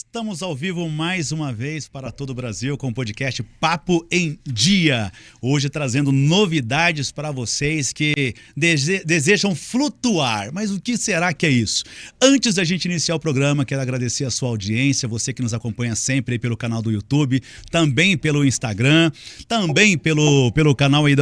Estamos ao vivo mais uma vez para todo o Brasil com o podcast Papo em Dia. Hoje trazendo novidades para vocês que desejam flutuar. Mas o que será que é isso? Antes da gente iniciar o programa, quero agradecer a sua audiência, você que nos acompanha sempre aí pelo canal do YouTube, também pelo Instagram, também pelo canal aí,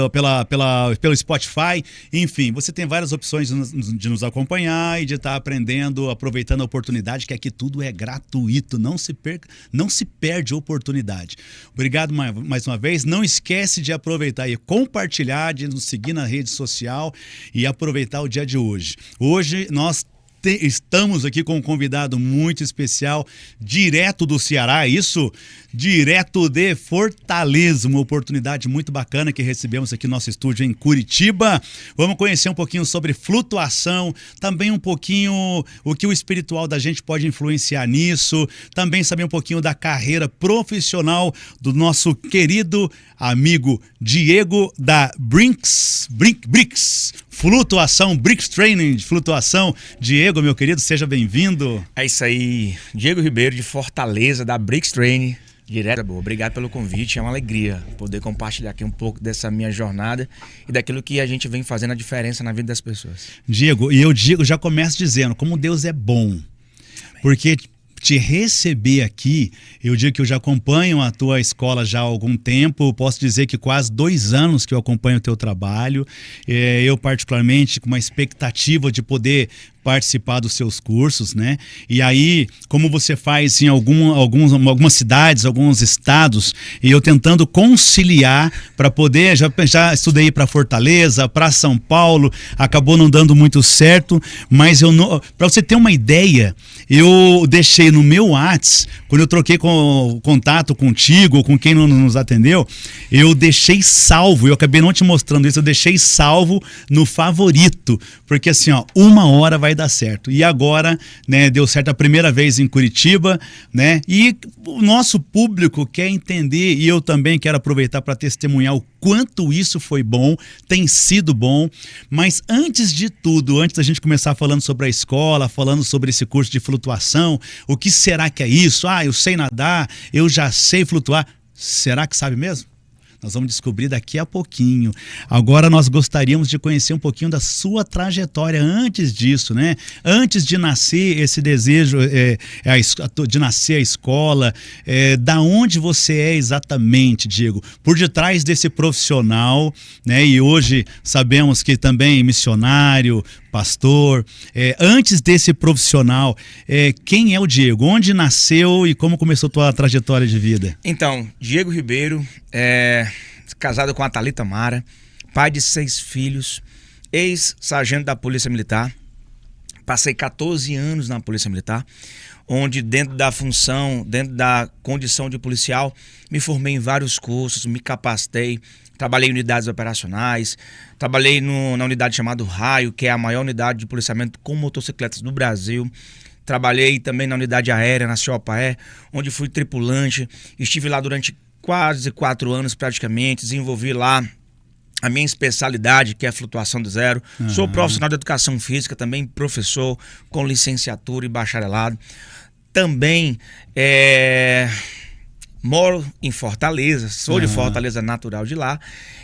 pelo Spotify. Enfim, você tem várias opções de nos acompanhar e de estar aprendendo, aproveitando a oportunidade, que aqui tudo é gratuito, não se perde oportunidade. Obrigado mais uma vez. Não esquece de aproveitar e compartilhar, de nos seguir na rede social e aproveitar o dia de hoje. Hoje nós estamos aqui com um convidado muito especial, direto do Ceará, isso? Direto de Fortaleza, uma oportunidade muito bacana que recebemos aqui no nosso estúdio em Curitiba. Vamos conhecer um pouquinho sobre flutuação, também um pouquinho o que o espiritual da gente pode influenciar nisso, também saber um pouquinho da carreira profissional do nosso querido amigo Diego da Bricks, Flutuação, Bricks Training de flutuação. Diego, meu querido, seja bem-vindo. É isso aí, Diego Ribeiro de Fortaleza, da Bricks Training. Direto, obrigado pelo convite, é uma alegria poder compartilhar aqui um pouco dessa minha jornada e daquilo que a gente vem fazendo a diferença na vida das pessoas. Diego, e eu já começo dizendo como Deus é bom, porque te receber aqui, eu digo que eu já acompanho a tua escola já há algum tempo, posso dizer que quase 2 anos que eu acompanho o teu trabalho, eu particularmente com uma expectativa de poder participar dos seus cursos, né? E aí, como você faz em algumas cidades, alguns estados, e eu tentando conciliar para poder, já estudei para Fortaleza, para São Paulo, acabou não dando muito certo, mas para você ter uma ideia, eu deixei no meu WhatsApp, quando eu troquei contato contigo, ou com quem não nos atendeu, eu deixei salvo, eu acabei não te mostrando isso, eu deixei salvo no favorito, porque assim, ó, 1 hora vai dar certo. E agora, né, deu certo a primeira vez em Curitiba, né? E o nosso público quer entender, e eu também quero aproveitar para testemunhar o quanto isso foi bom, tem sido bom. Mas antes de tudo, antes da gente começar falando sobre a escola, falando sobre esse curso de flutuação, o que será que é isso? Ah, eu sei nadar, eu já sei flutuar. Será que sabe mesmo? Nós vamos descobrir daqui a pouquinho. Agora nós gostaríamos de conhecer um pouquinho da sua trajetória antes disso, né? Antes de nascer esse desejo de nascer a escola, da onde você é exatamente, Diego? Por detrás desse profissional, né? E hoje sabemos que também missionário, pastor. Antes desse profissional, quem é o Diego? Onde nasceu e como começou a tua trajetória de vida? Então, Diego Ribeiro, casado com a Thalita Mara, pai de 6 filhos, ex-sargento da Polícia Militar. Passei 14 anos na Polícia Militar, onde dentro da função, dentro da condição de policial, me formei em vários cursos, me capacitei, trabalhei em unidades operacionais, trabalhei na unidade chamada Raio, que é a maior unidade de policiamento com motocicletas do Brasil. Trabalhei também na unidade aérea, na Ciopaé, onde fui tripulante. Estive lá durante quase 4 anos praticamente, desenvolvi lá a minha especialidade, que é a flutuação do zero. Uhum. Sou profissional de educação física, também professor com licenciatura e bacharelado. Também moro em Fortaleza, sou de Fortaleza, natural de lá.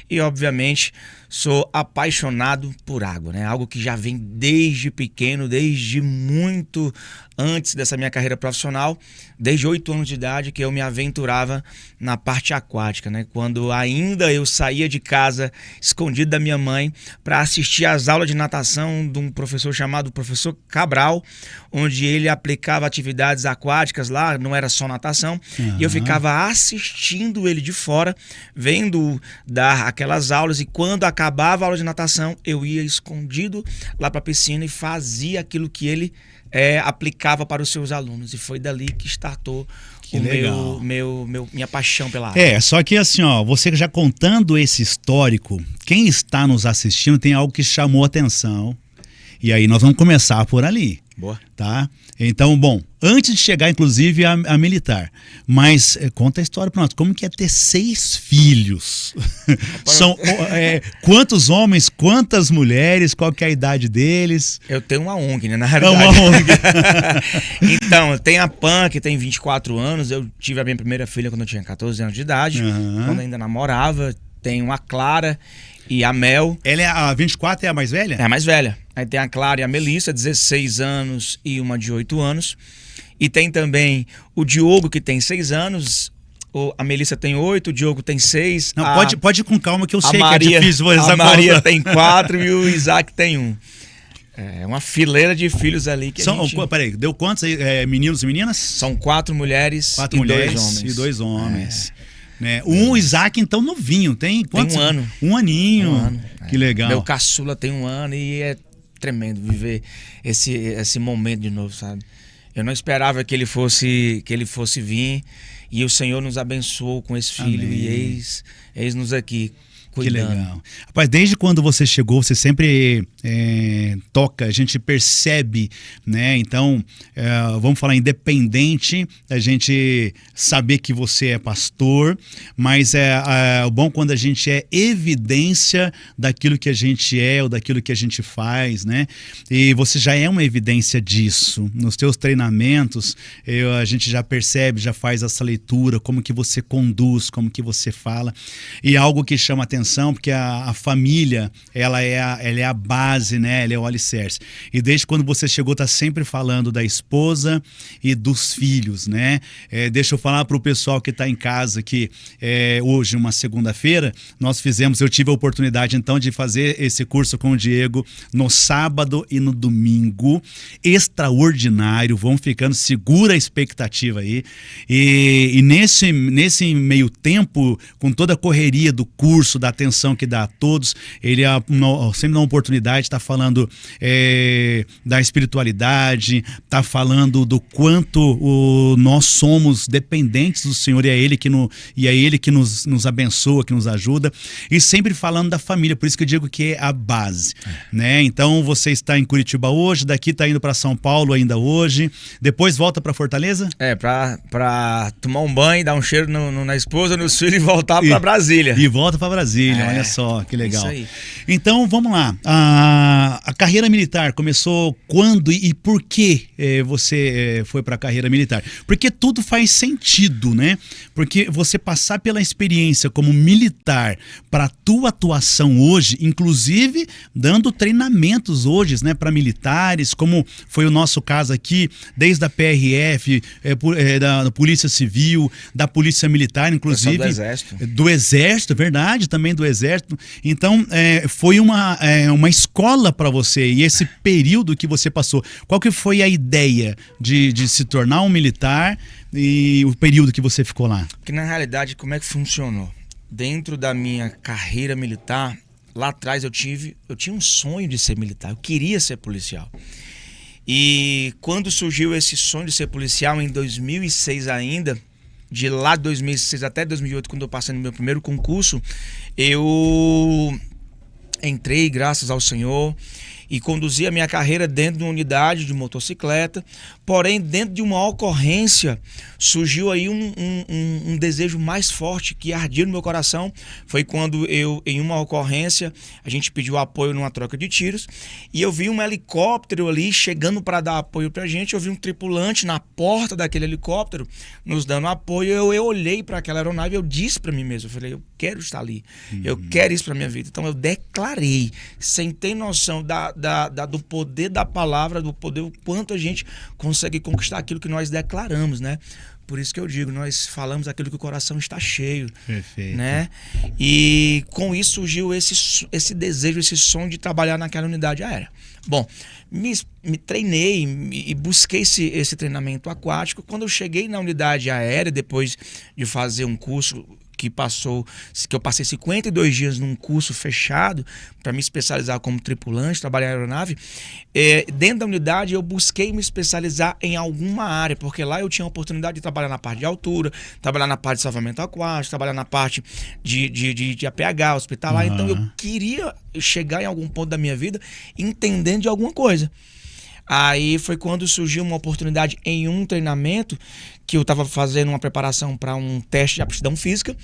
E, obviamente, sou apaixonado por água, né? Algo que já vem desde pequeno, desde muito antes dessa minha carreira profissional, desde 8 anos de idade que eu me aventurava na parte aquática, né? Quando ainda eu saía de casa escondido da minha mãe para assistir às aulas de natação de um professor chamado Professor Cabral, onde ele aplicava atividades aquáticas lá, não era só natação, e eu ficava assistindo ele de fora, vendo dar aquelas aulas, e quando acabava a aula de natação, eu ia escondido lá para a piscina e fazia aquilo que ele aplicava para os seus alunos. E foi dali que startou minha paixão pela área. Só que assim, ó, você já contando esse histórico, quem está nos assistindo tem algo que chamou a atenção. E aí nós vamos começar por ali. Boa. Tá? Então, bom, antes de chegar, inclusive, a militar. Mas conta a história para nós. Como que é ter 6 filhos? São quantos homens, quantas mulheres, qual que é a idade deles? Eu tenho uma ONG, né, na realidade. É uma ONG. Então, tem a Pan, que tem 24 anos. Eu tive a minha primeira filha quando eu tinha 14 anos de idade, quando eu ainda namorava. Tenho a Clara e a Mel. Ela é a 24, é a mais velha? É a mais velha. Aí tem a Clara e a Melissa, 16 anos e uma de 8 anos. E tem também o Diogo, que tem 6 anos. A Melissa tem 8, o Diogo tem 6. Não, pode ir com calma, que eu sei Maria, que é difícil. A Maria tem 4 e o Isaac tem 1. É uma fileira de filhos ali que Peraí, deu quantos meninos e meninas? São 4 mulheres, 4 mulheres 2 homens. E 2 homens. Né? O Isaac, então, novinho. Tem quantos? Tem 1 ano. 1 aninho. 1 ano. Que legal. Meu caçula tem 1 ano e é tremendo viver esse momento de novo, sabe? Eu não esperava que ele fosse vir, e o Senhor nos abençoou com esse filho. Amém. E eis-nos aqui cuidando. Que legal. Rapaz, desde quando você chegou, você sempre toca, a gente percebe, né? Então, vamos falar independente da gente saber que você é pastor, mas é bom quando a gente é evidência daquilo que a gente é ou daquilo que a gente faz, né? E você já é uma evidência disso. Nos teus treinamentos, a gente já percebe, já faz essa leitura, como que você conduz, como que você fala. E algo que chama atenção, porque a família, ela é a base, né? Ela é o alicerce. E desde quando você chegou, tá sempre falando da esposa e dos filhos, né? Deixa eu falar para o pessoal que está em casa que hoje, uma segunda-feira, eu tive a oportunidade então de fazer esse curso com o Diego no sábado e no domingo. Extraordinário, vão ficando, segura a expectativa aí. E nesse meio tempo, com toda a correria do curso, da atenção que dá a todos, ele sempre dá uma oportunidade, está falando da espiritualidade, está falando do quanto nós somos dependentes do Senhor, e é Ele que nos abençoa, que nos ajuda, e sempre falando da família, por isso que eu digo que é a base, né? Então você está em Curitiba hoje, daqui está indo para São Paulo ainda hoje, depois volta para Fortaleza? Para tomar um banho, dar um cheiro na esposa, nos filhos e voltar para Brasília. E volta para Brasília, olha só, que legal. Isso aí. Então, vamos lá. A carreira militar começou quando e por que você foi para a carreira militar? Porque tudo faz sentido, né? Porque você passar pela experiência como militar para a tua atuação hoje, inclusive dando treinamentos hoje, né, para militares, como foi o nosso caso aqui, desde a PRF, da Polícia Civil, da Polícia Militar, inclusive. Do Exército. Do Exército, verdade, também do Exército. Então, foi uma escola para você, e esse período que você passou, qual que foi a ideia de se tornar um militar e o período que você ficou lá? Porque na realidade, como é que funcionou? Dentro da minha carreira militar, lá atrás eu tinha um sonho de ser militar, eu queria ser policial. E quando surgiu esse sonho de ser policial, em 2006 ainda, de lá de 2006 até 2008, quando eu passei no meu primeiro concurso, eu entrei, graças ao Senhor, e conduzi a minha carreira dentro de uma unidade de motocicleta. Porém, dentro de uma ocorrência, surgiu aí um desejo mais forte que ardia no meu coração. Foi quando em uma ocorrência, a gente pediu apoio numa troca de tiros, e eu vi um helicóptero ali chegando para dar apoio pra gente. Eu vi um tripulante na porta daquele helicóptero nos dando apoio. Eu olhei para aquela aeronave e eu disse para mim mesmo, eu falei, eu quero estar ali, eu quero isso para minha vida. Então eu declarei, sem ter noção do poder da palavra, do poder, o quanto a gente consegue conquistar aquilo que nós declaramos, né? Por isso que eu digo, nós falamos aquilo que o coração está cheio. Perfeito. Né? E com isso surgiu esse desejo, esse sonho de trabalhar naquela unidade aérea. Bom, me treinei e busquei esse treinamento aquático. Quando eu cheguei na unidade aérea, depois de fazer um curso que eu passei 52 dias num curso fechado para me especializar como tripulante, trabalhar em aeronave, dentro da unidade eu busquei me especializar em alguma área, porque lá eu tinha a oportunidade de trabalhar na parte de altura, trabalhar na parte de salvamento aquático, trabalhar na parte de APH, hospitalar. Então eu queria chegar em algum ponto da minha vida entendendo de alguma coisa. Aí foi quando surgiu uma oportunidade em um treinamento que eu estava fazendo uma preparação para um teste de aptidão física.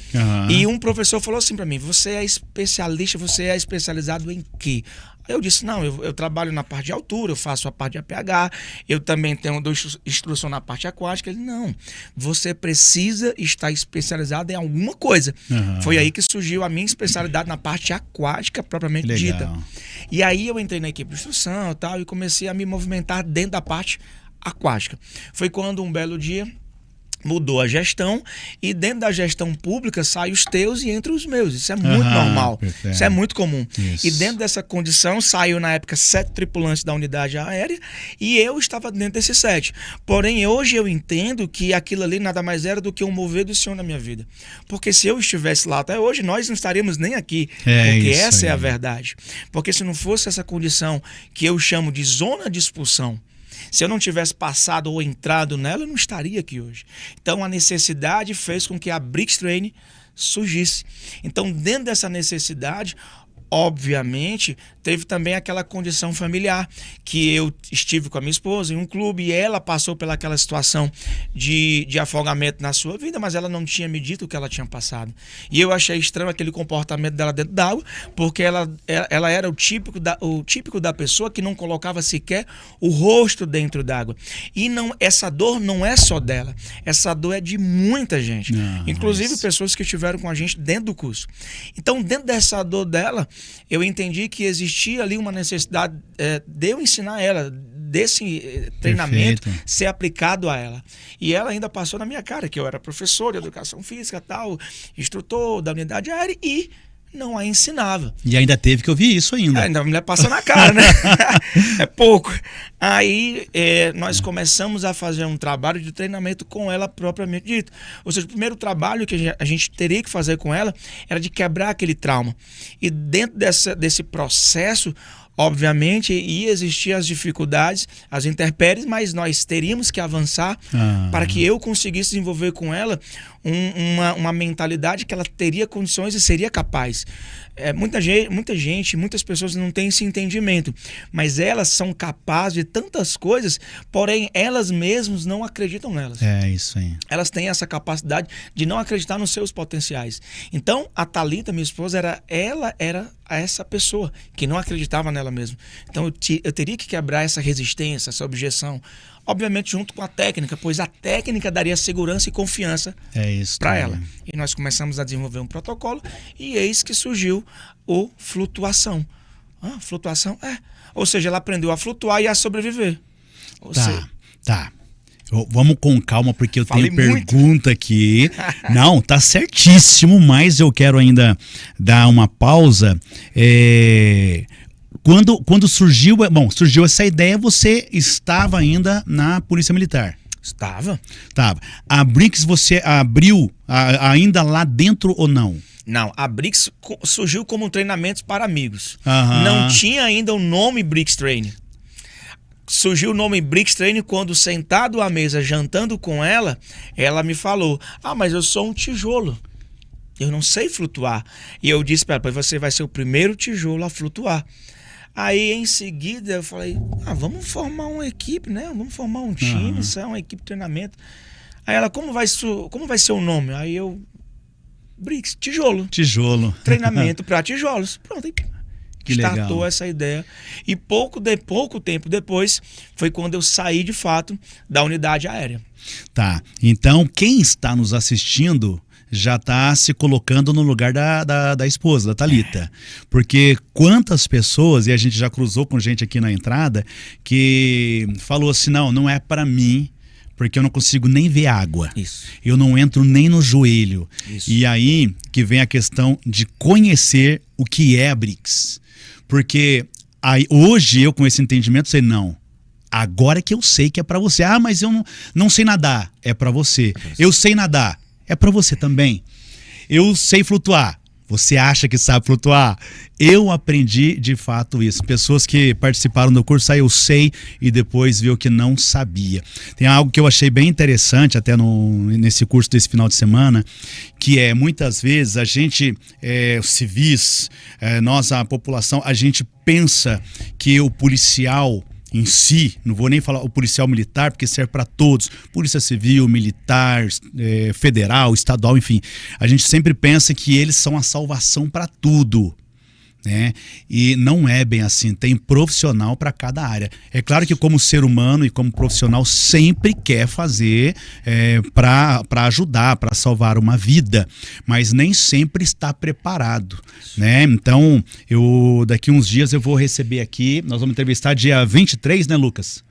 E um professor falou assim para mim: você é especialista, você é especializado em quê? Eu disse: não, eu trabalho na parte de altura, eu faço a parte de APH, eu também tenho instrução na parte aquática. Ele: não, você precisa estar especializado em alguma coisa. Foi aí que surgiu a minha especialidade na parte aquática propriamente dita. E aí eu entrei na equipe de instrução e tal, e comecei a me movimentar dentro da parte aquática. Foi quando um belo dia mudou a gestão e dentro da gestão pública saem os teus e entra os meus. Isso é muito normal. Perfeito. Isso é muito comum. Isso. E dentro dessa condição saiu na época 7 tripulantes da unidade aérea e eu estava dentro desses 7. Porém, hoje eu entendo que aquilo ali nada mais era do que um mover do Senhor na minha vida. Porque se eu estivesse lá até hoje, nós não estaríamos nem aqui. Porque essa é a verdade. Porque se não fosse essa condição que eu chamo de zona de expulsão, se eu não tivesse passado ou entrado nela, eu não estaria aqui hoje. Então, a necessidade fez com que a Brix Training surgisse. Então, dentro dessa necessidade, obviamente, teve também aquela condição familiar, que eu estive com a minha esposa em um clube e ela passou pelaquela situação de afogamento na sua vida, mas ela não tinha me dito o que ela tinha passado. E eu achei estranho aquele comportamento dela dentro d'água, porque ela era o típico da pessoa que não colocava sequer o rosto dentro d'água. E essa dor não é só dela, essa dor é de muita gente. Inclusive pessoas que estiveram com a gente dentro do curso. Então, dentro dessa dor dela, eu entendi que existia ali uma necessidade de eu ensinar ela, desse treinamento ser aplicado a ela. E ela ainda passou na minha cara que eu era professor de educação física, tal, instrutor da unidade aérea e não a ensinava. E ainda teve que ouvir isso ainda. Ainda a mulher passa na cara, né? É pouco. Aí nós começamos a fazer um trabalho de treinamento com ela propriamente dito. Ou seja, o primeiro trabalho que a gente teria que fazer com ela era de quebrar aquele trauma. E dentro desse processo, obviamente, ia existir as dificuldades, as intempéries, mas nós teríamos que avançar para que eu conseguisse desenvolver com ela uma mentalidade que ela teria condições e seria capaz. Muitas pessoas não têm esse entendimento, mas elas são capazes de tantas coisas, porém elas mesmas não acreditam nelas. É isso aí. Elas têm essa capacidade de não acreditar nos seus potenciais. Então, a Thalita, minha esposa, ela era essa pessoa que não acreditava nela mesma. Então, eu teria que quebrar essa resistência, essa objeção. Obviamente junto com a técnica, pois a técnica daria segurança e confiança para ela. E nós começamos a desenvolver um protocolo e eis que surgiu o flutuação. Flutuação? Ou seja, ela aprendeu a flutuar e a sobreviver. Tá. Vamos com calma, porque eu tenho muito pergunta aqui. Não, tá certíssimo, mas eu quero ainda dar uma pausa. Quando surgiu essa ideia, você estava ainda na Polícia Militar? Estava. A Brix você abriu ainda lá dentro ou não? Não, a Brix surgiu como treinamentos para amigos. Não tinha ainda o nome Brix Training. Surgiu o nome Brix Training quando, sentado à mesa, jantando com ela, ela me falou: mas eu sou um tijolo. Eu não sei flutuar. E eu disse para ela: pois você vai ser o primeiro tijolo a flutuar. Aí, em seguida, eu falei: vamos formar uma equipe, né? Vamos formar um time, isso é uma equipe de treinamento. Aí ela: como vai ser o nome? Aí eu: Brix, tijolo. Treinamento para tijolos. Pronto, aí startou legal essa ideia. E pouco tempo depois, foi quando eu saí, de fato, da unidade aérea. Tá, então quem está nos assistindo já está se colocando no lugar da esposa, da Thalita. Porque quantas pessoas, e a gente já cruzou com gente aqui na entrada, que falou assim: não é para mim, porque eu não consigo nem ver água. Isso. Eu não entro nem no joelho. Isso. E aí que vem a questão de conhecer o que é a Brix. Porque hoje eu, com esse entendimento, sei, não, agora que eu sei que é para você. Mas eu não sei nadar. É para você. Eu sei nadar. É para você também. Eu sei flutuar. Você acha que sabe flutuar? Eu aprendi de fato isso. Pessoas que participaram do curso, eu sei, e depois viu que não sabia. Tem algo que eu achei bem interessante até nesse curso desse final de semana, que é muitas vezes a gente, os civis, nós, a população, a gente pensa que o policial, em si, não vou nem falar o policial militar, porque serve para todos, polícia civil, militar, federal, estadual, enfim. A gente sempre pensa que eles são a salvação para tudo, né? E não é bem assim, tem profissional para cada área. É claro que como ser humano e como profissional sempre quer fazer para ajudar, para salvar uma vida, mas nem sempre está preparado, né? Então, daqui uns dias eu vou receber aqui, nós vamos entrevistar dia 23, né, Lucas?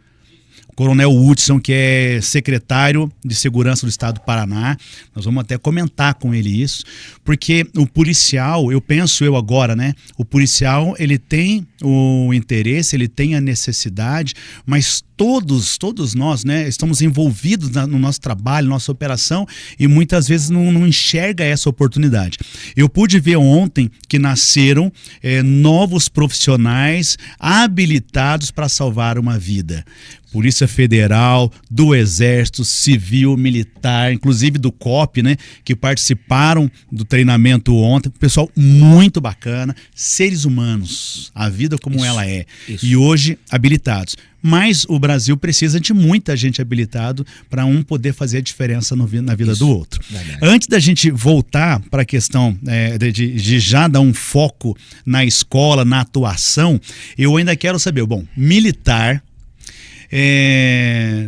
Coronel Hudson, que é secretário de Segurança do Estado do Paraná. Nós vamos até comentar com ele isso, porque o policial, eu agora, né? O policial, ele tem o interesse, ele tem a necessidade, mas todos nós, né, estamos envolvidos no nosso trabalho, nossa operação, e muitas vezes não enxerga essa oportunidade. Eu pude ver ontem que nasceram novos profissionais habilitados para salvar uma vida. Polícia Federal, do Exército, Civil, Militar, inclusive do COP, né, que participaram do treinamento ontem. Pessoal muito bacana, seres humanos, a vida como ela é. Isso. E hoje habilitados. Mas o Brasil precisa de muita gente habilitado para um poder fazer a diferença na vida do outro. Verdade. Antes da gente voltar para a questão de já dar um foco na escola, na atuação, eu ainda quero saber, militar,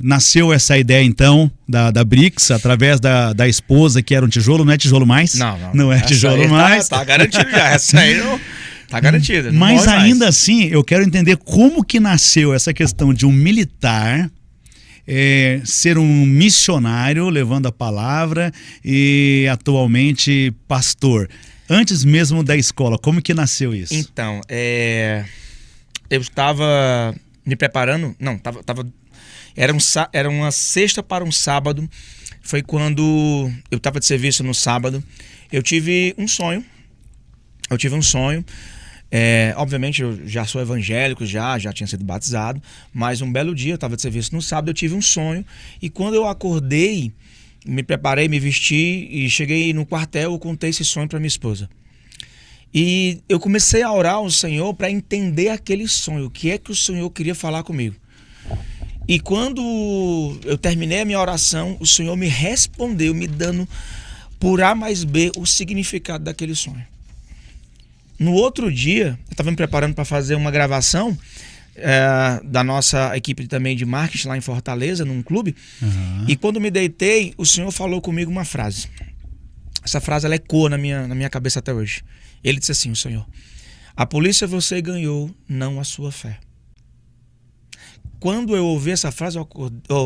nasceu essa ideia então da BRICS através da esposa, que era um tijolo, não é tijolo mais? Não é tijolo mais. Tá garantido já, essa aí não... Tá garantida. Mas ainda assim, eu quero entender como que nasceu essa questão de um militar ser um missionário, levando a palavra, e atualmente pastor. Antes mesmo da escola, como que nasceu isso? Então, eu estava me preparando, era uma sexta para um sábado, foi quando eu estava de serviço no sábado, eu tive um sonho. Obviamente eu já sou evangélico, já tinha sido batizado, mas um belo dia, eu estava de serviço no sábado, eu tive um sonho, e quando eu acordei, me preparei, me vesti e cheguei no quartel, eu contei esse sonho para minha esposa. E eu comecei a orar ao Senhor para entender aquele sonho, o que é que o Senhor queria falar comigo. E quando eu terminei a minha oração, o Senhor me respondeu, me dando por A mais B o significado daquele sonho. No outro dia, eu estava me preparando para fazer uma gravação da nossa equipe também de marketing lá em Fortaleza, num clube. Uhum. E quando me deitei, o Senhor falou comigo uma frase. Essa frase ela ecoa na minha cabeça até hoje. Ele disse assim, o Senhor: a polícia você ganhou, não a sua fé. Quando eu ouvi essa frase,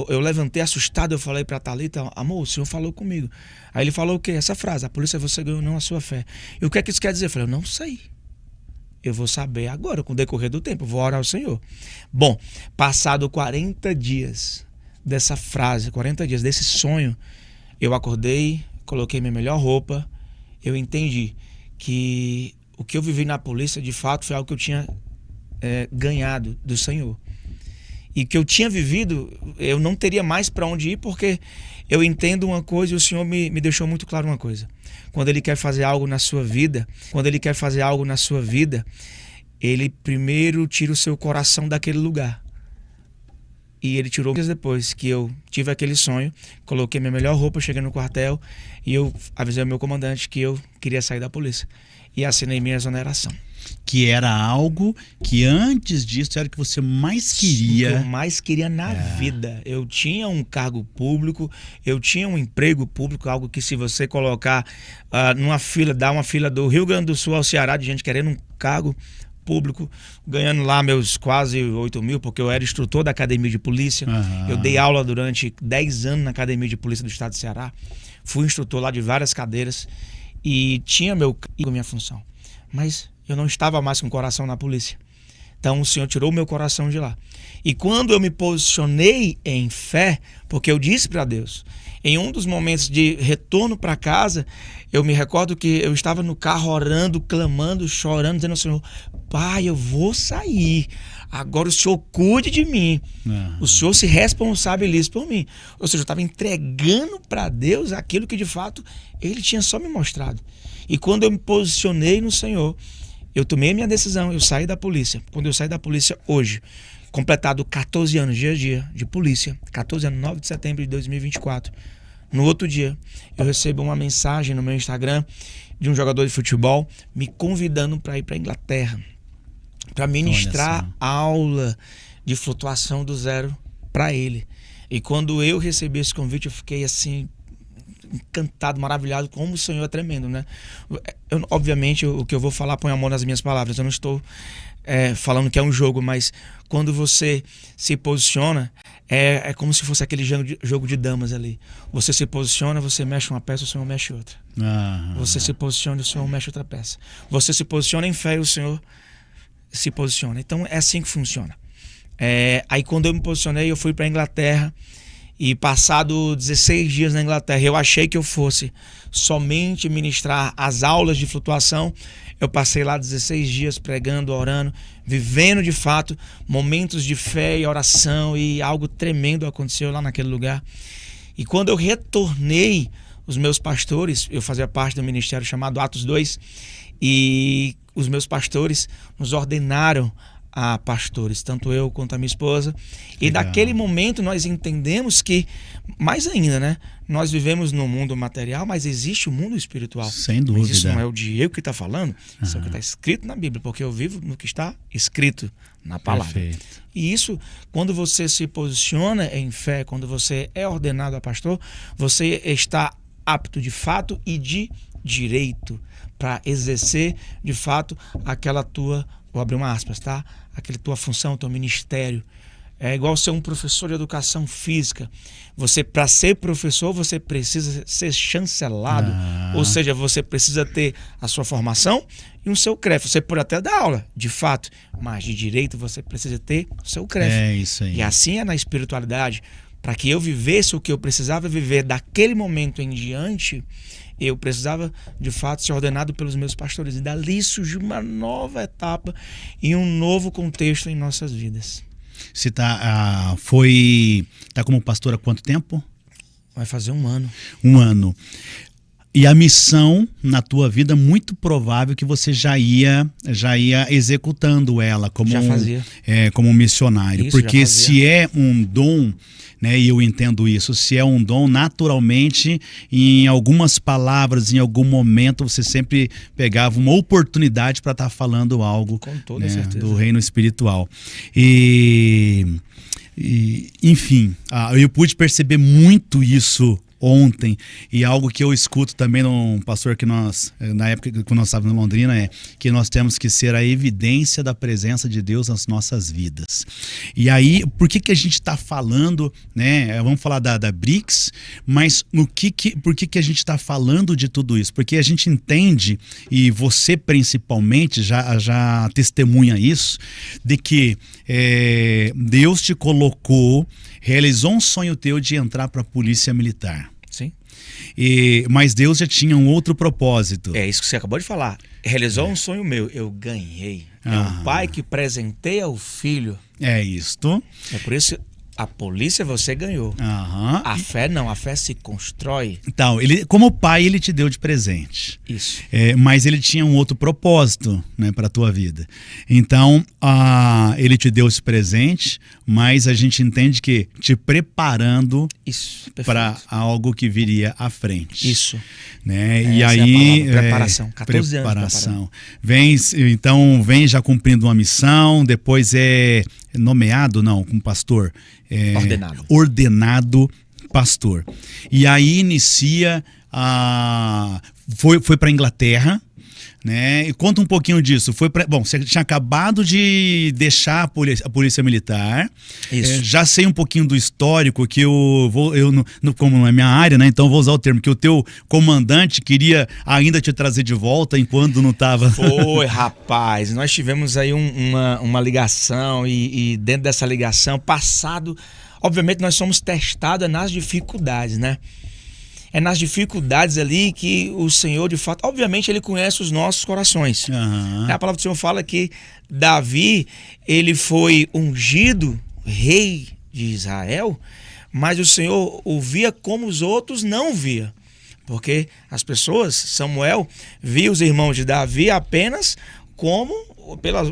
eu levantei assustado, eu falei para a Thalita: amor, o Senhor falou comigo. Aí ele falou o quê? Essa frase: a polícia você ganhou, não a sua fé. E o que é que isso quer dizer? Eu falei: eu não sei. Eu vou saber agora, com o decorrer do tempo, eu vou orar ao Senhor. Bom, passado 40 dias dessa frase, 40 dias desse sonho, eu acordei, coloquei minha melhor roupa, eu entendi que o que eu vivi na polícia, de fato, foi algo que eu tinha ganhado do Senhor. E que eu tinha vivido, eu não teria mais para onde ir, porque eu entendo uma coisa e o Senhor me deixou muito claro uma coisa. Quando Ele quer fazer algo na sua vida, Ele primeiro tira o seu coração daquele lugar. E Ele tirou dias depois que eu tive aquele sonho, coloquei minha melhor roupa, cheguei no quartel e eu avisei ao meu comandante que eu queria sair da polícia. E assinei minha exoneração. Que era algo que antes disso era o que você mais queria. O que eu mais queria na vida. Eu tinha um cargo público, eu tinha um emprego público, algo que se você colocar numa fila, dá uma fila do Rio Grande do Sul ao Ceará de gente querendo um cargo público, ganhando lá meus quase 8 mil, porque eu era instrutor da Academia de Polícia. Eu dei aula durante 10 anos na Academia de Polícia do Estado do Ceará. Fui instrutor lá de várias cadeiras e tinha minha função. Mas eu não estava mais com o coração na polícia. Então o Senhor tirou o meu coração de lá. E quando eu me posicionei em fé, porque eu disse para Deus, em um dos momentos de retorno para casa, eu me recordo que eu estava no carro orando, clamando, chorando, dizendo ao Senhor: Pai, eu vou sair. Agora o Senhor cuide de mim. O Senhor se responsabilize por mim. Ou seja, eu estava entregando para Deus aquilo que de fato Ele tinha só me mostrado. E quando eu me posicionei no Senhor, eu tomei a minha decisão, eu saí da polícia. Quando eu saí da polícia hoje, completado 14 anos, dia a dia, de polícia. 14 anos, 9 de setembro de 2024. No outro dia, eu recebo uma mensagem no meu Instagram de um jogador de futebol me convidando para ir para a Inglaterra, para ministrar aula de flutuação do zero para ele. E quando eu recebi esse convite, eu fiquei assim, encantado, maravilhado, como o Senhor é tremendo, né? Obviamente, o que eu vou falar põe amor nas minhas palavras. Eu não estou falando que é um jogo, mas quando você se posiciona, é como se fosse aquele jogo de damas ali. Você se posiciona, você mexe uma peça, o Senhor mexe outra. Você se posiciona e o Senhor mexe outra peça. Você se posiciona em fé e o Senhor se posiciona. Então é assim que funciona. Aí quando eu me posicionei, eu fui para a Inglaterra. E passado 16 dias na Inglaterra, eu achei que eu fosse somente ministrar as aulas de flutuação. Eu passei lá 16 dias pregando, orando, vivendo de fato momentos de fé e oração, e algo tremendo aconteceu lá naquele lugar. E quando eu retornei, os meus pastores, eu fazia parte do ministério chamado Atos 2, e os meus pastores nos ordenaram a pastores, tanto eu quanto a minha esposa. E Legal. daquele momento nós entendemos que, mais ainda, né? Nós vivemos no mundo material, mas existe o mundo espiritual. Sem dúvida. Mas isso não é o Diego que está falando, isso é o que está escrito na Bíblia, porque eu vivo no que está escrito na palavra. Perfeito. E isso, quando você se posiciona em fé, quando você é ordenado a pastor, você está apto de fato e de direito para exercer de fato aquela tua, vou abrir uma aspas, tá? Aquela tua função, teu ministério. É igual ser um professor de educação física. Você, para ser professor, você precisa ser chancelado. Ou seja, você precisa ter a sua formação e o seu CREF. Você pode até dar aula, de fato, mas de direito você precisa ter o seu CREF. É isso aí. E assim é na espiritualidade. Para que eu vivesse o que eu precisava viver daquele momento em diante, eu precisava, de fato, ser ordenado pelos meus pastores. E dali surgiu uma nova etapa e um novo contexto em nossas vidas. Você tá como pastor há quanto tempo? Vai fazer 1 ano. 1 ano. E a missão na tua vida, muito provável que você já ia executando ela como, Já fazia. Como um missionário. Isso, porque já fazia. se é um dom, né, e eu entendo isso, se é um dom, naturalmente, em algumas palavras, em algum momento, você sempre pegava uma oportunidade para estar falando algo, Com toda né, certeza. do reino espiritual. Enfim, eu pude perceber muito isso ontem, e algo que eu escuto também num pastor que na época que nós estávamos em Londrina, é que nós temos que ser a evidência da presença de Deus nas nossas vidas. E aí, por que a gente está falando, né? Vamos falar da BRICS, mas por que a gente está falando de tudo isso? Porque a gente entende, e você principalmente já testemunha isso, de que Deus te colocou, realizou um sonho teu de entrar para a polícia militar. Sim. Mas Deus já tinha um outro propósito. É isso que você acabou de falar. Realizou um sonho meu. Eu ganhei. É um pai que presenteia o filho. É isto. É por isso a polícia você ganhou. A fé não, a fé se constrói. Então, como pai, ele te deu de presente. Isso. Mas ele tinha um outro propósito, né, para a tua vida. Então, ele te deu esse presente, mas a gente entende que te preparando para algo que viria à frente. Isso. Né? E aí, preparação. 14 preparação. Vem já cumprindo uma missão, depois é nomeado, não, como pastor. Ordenado pastor. E aí inicia foi para a Inglaterra, né? E conta um pouquinho disso. Você tinha acabado de deixar a polícia militar. Isso. Já sei um pouquinho do histórico, que como não é minha área, né? Então vou usar o termo que o teu comandante queria ainda te trazer de volta enquanto não estava. Foi, rapaz. Nós tivemos aí uma ligação e dentro dessa ligação, obviamente nós somos testados nas dificuldades, né? É nas dificuldades ali que o Senhor, de fato, obviamente ele conhece os nossos corações. A palavra do Senhor fala que Davi, ele foi ungido rei de Israel, mas o Senhor o via como os outros não via. Porque as pessoas, Samuel, via os irmãos de Davi apenas como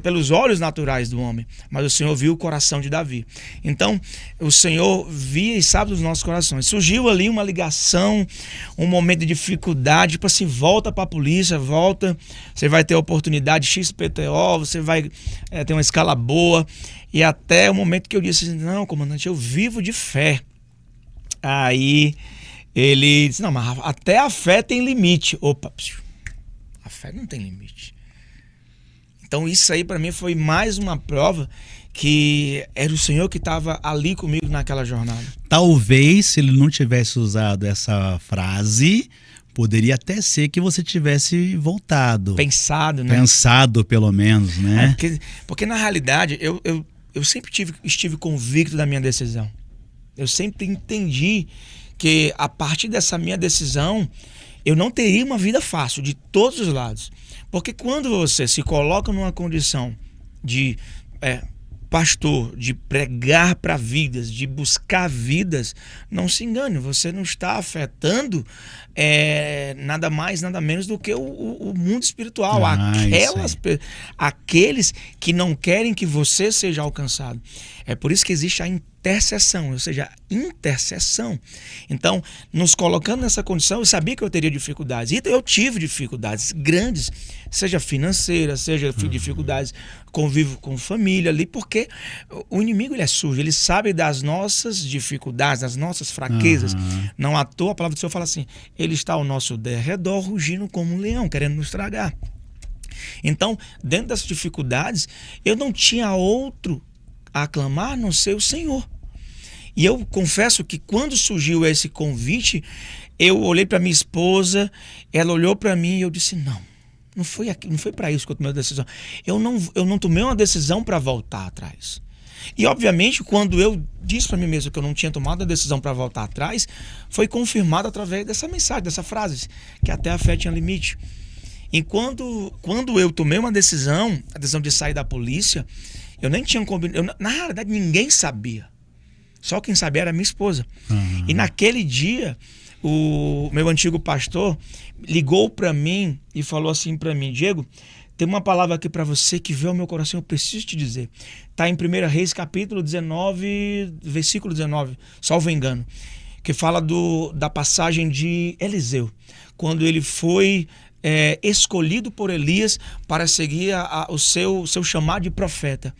pelos olhos naturais do homem, mas o Senhor viu o coração de Davi. Então, o Senhor via e sabe dos nossos corações. Surgiu ali uma ligação, um momento de dificuldade, tipo assim, volta para a polícia, volta, você vai ter a oportunidade XPTO, você vai ter uma escala boa. E até o momento que eu disse, não, comandante, eu vivo de fé. Aí ele disse, não, mas até a fé tem limite. Opa, a fé não tem limite. Então isso aí para mim foi mais uma prova que era o Senhor que estava ali comigo naquela jornada. Talvez, se ele não tivesse usado essa frase, poderia até ser que você tivesse voltado. Pensado, né? Pensado, pelo menos, né? Porque na realidade, eu sempre estive convicto da minha decisão. Eu sempre entendi que a partir dessa minha decisão, eu não teria uma vida fácil, de todos os lados. Porque quando você se coloca numa condição de pastor, de pregar para vidas, de buscar vidas, não se engane, você não está afetando nada mais, nada menos do que o mundo espiritual, aqueles que não querem que você seja alcançado. É por isso que existe a intercessão, ou seja, intercessão. Então, nos colocando nessa condição, eu sabia que eu teria dificuldades. E eu tive dificuldades grandes, seja financeiras, seja dificuldades convívio com família ali, porque o inimigo ele é sujo, ele sabe das nossas dificuldades, das nossas fraquezas. Não à toa a palavra do Senhor fala assim, ele está ao nosso derredor rugindo como um leão, querendo nos tragar. Então, dentro dessas dificuldades, eu não tinha outro a aclamar a não ser o Senhor. E eu confesso que quando surgiu esse convite, eu olhei para minha esposa, ela olhou para mim e eu disse, não foi para isso que eu tomei a decisão. Eu não tomei uma decisão para voltar atrás. E obviamente, quando eu disse para mim mesmo que eu não tinha tomado a decisão para voltar atrás, foi confirmado através dessa mensagem, dessa frase, que até a fé tinha limite. E quando eu tomei uma decisão, a decisão de sair da polícia, eu nem tinha combinado. Na realidade, ninguém sabia. Só quem sabia era minha esposa. E naquele dia, o meu antigo pastor ligou para mim e falou assim para mim, Diego, tem uma palavra aqui para você que veio ao meu coração, eu preciso te dizer. Está em 1 Reis, capítulo 19, versículo 19, salvo engano, que fala da passagem de Eliseu, quando ele foi escolhido por Elias para seguir o seu chamado de profeta.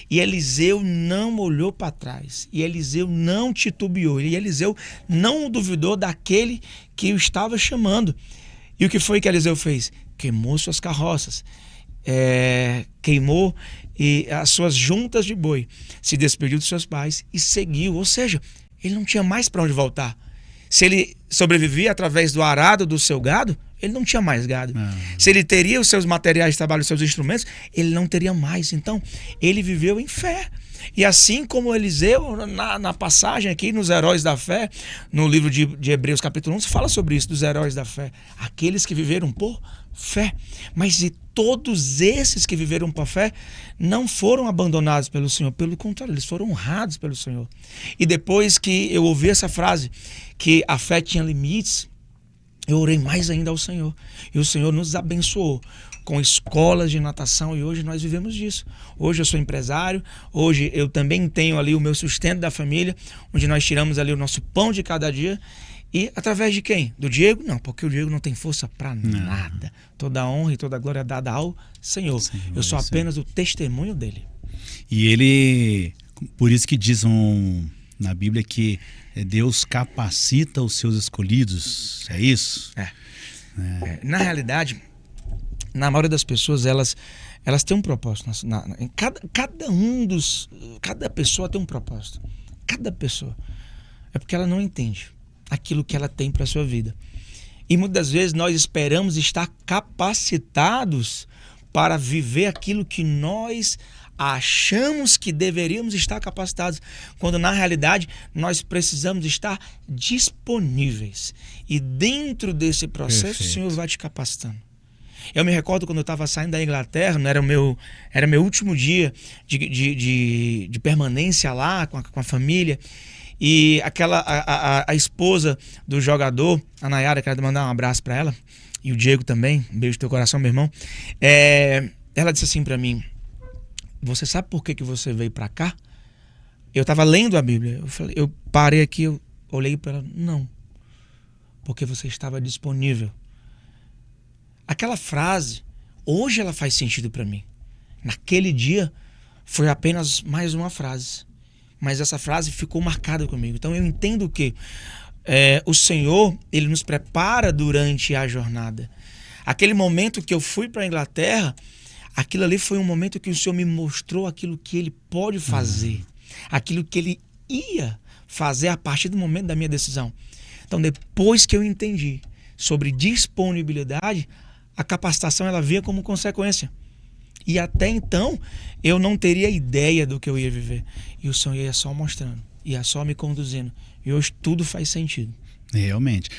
E Eliseu não olhou para trás. E Eliseu não titubeou. E Eliseu não duvidou daquele que o estava chamando. E o que foi que Eliseu fez? Queimou suas carroças. Queimou as suas juntas de boi. Se despediu dos seus pais e seguiu. Ou seja, ele não tinha mais para onde voltar. Se ele sobrevivia através do arado do seu gado, ele não tinha mais gado. Se ele teria os seus materiais de trabalho, os seus instrumentos, ele não teria mais. Então, ele viveu em fé. E assim como Eliseu, na passagem aqui, nos heróis da fé, no livro de Hebreus capítulo 1, se fala sobre isso, dos heróis da fé. Aqueles que viveram por fé. Mas e todos esses que viveram por fé não foram abandonados pelo Senhor. Pelo contrário, eles foram honrados pelo Senhor. E depois que eu ouvi essa frase, que a fé tinha limites, eu orei mais ainda ao Senhor. E o Senhor nos abençoou com escolas de natação e hoje nós vivemos disso. Hoje eu sou empresário, hoje eu também tenho ali o meu sustento da família, onde nós tiramos ali o nosso pão de cada dia. E através de quem? Do Diego? Não, porque o Diego não tem força para nada. Toda a honra e toda a glória é dada ao Senhor. Eu sou apenas o testemunho dele. E ele, por isso que dizem na Bíblia que Deus capacita os seus escolhidos, é isso? Na realidade, na maioria das pessoas, elas têm um propósito. Cada pessoa tem um propósito. Cada pessoa. É porque ela não entende aquilo que ela tem para a sua vida. E muitas vezes nós esperamos estar capacitados para viver aquilo que nós achamos que deveríamos estar capacitados, quando na realidade nós precisamos estar disponíveis. E dentro desse processo, Perfeito. O Senhor vai te capacitando. Eu me recordo quando eu estava saindo da Inglaterra, era meu último dia de permanência lá com a família. E a esposa do jogador, a Nayara, quero mandar um abraço para ela, e o Diego também, um beijo no teu coração, meu irmão. ela disse assim para mim: você sabe por que você veio para cá? Eu estava lendo a Bíblia. Eu parei aqui, eu olhei para ela. Não. Porque você estava disponível. Aquela frase, hoje ela faz sentido para mim. Naquele dia, foi apenas mais uma frase. Mas essa frase ficou marcada comigo. Então eu entendo que o Senhor, Ele nos prepara durante a jornada. Aquele momento que eu fui para a Inglaterra, aquilo ali foi um momento que o Senhor me mostrou aquilo que Ele pode fazer. Aquilo que Ele ia fazer a partir do momento da minha decisão. Então, depois que eu entendi sobre disponibilidade, a capacitação ela vinha como consequência. E até então, eu não teria ideia do que eu ia viver. E o Senhor ia só mostrando, ia só me conduzindo. E hoje tudo faz sentido. Realmente.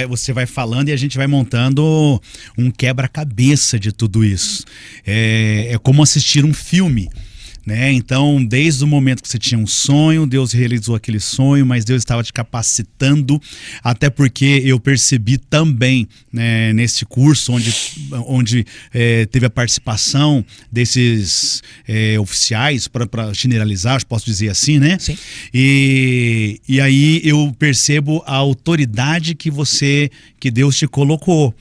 Você vai falando e a gente vai montando um quebra-cabeça de tudo isso. É como assistir um filme. Né? Então, desde o momento que você tinha um sonho, Deus realizou aquele sonho, mas Deus estava te capacitando, até porque eu percebi também, né, nesse curso onde teve a participação desses oficiais, para generalizar, posso dizer assim, né? Sim. E aí eu percebo a autoridade que Deus te colocou,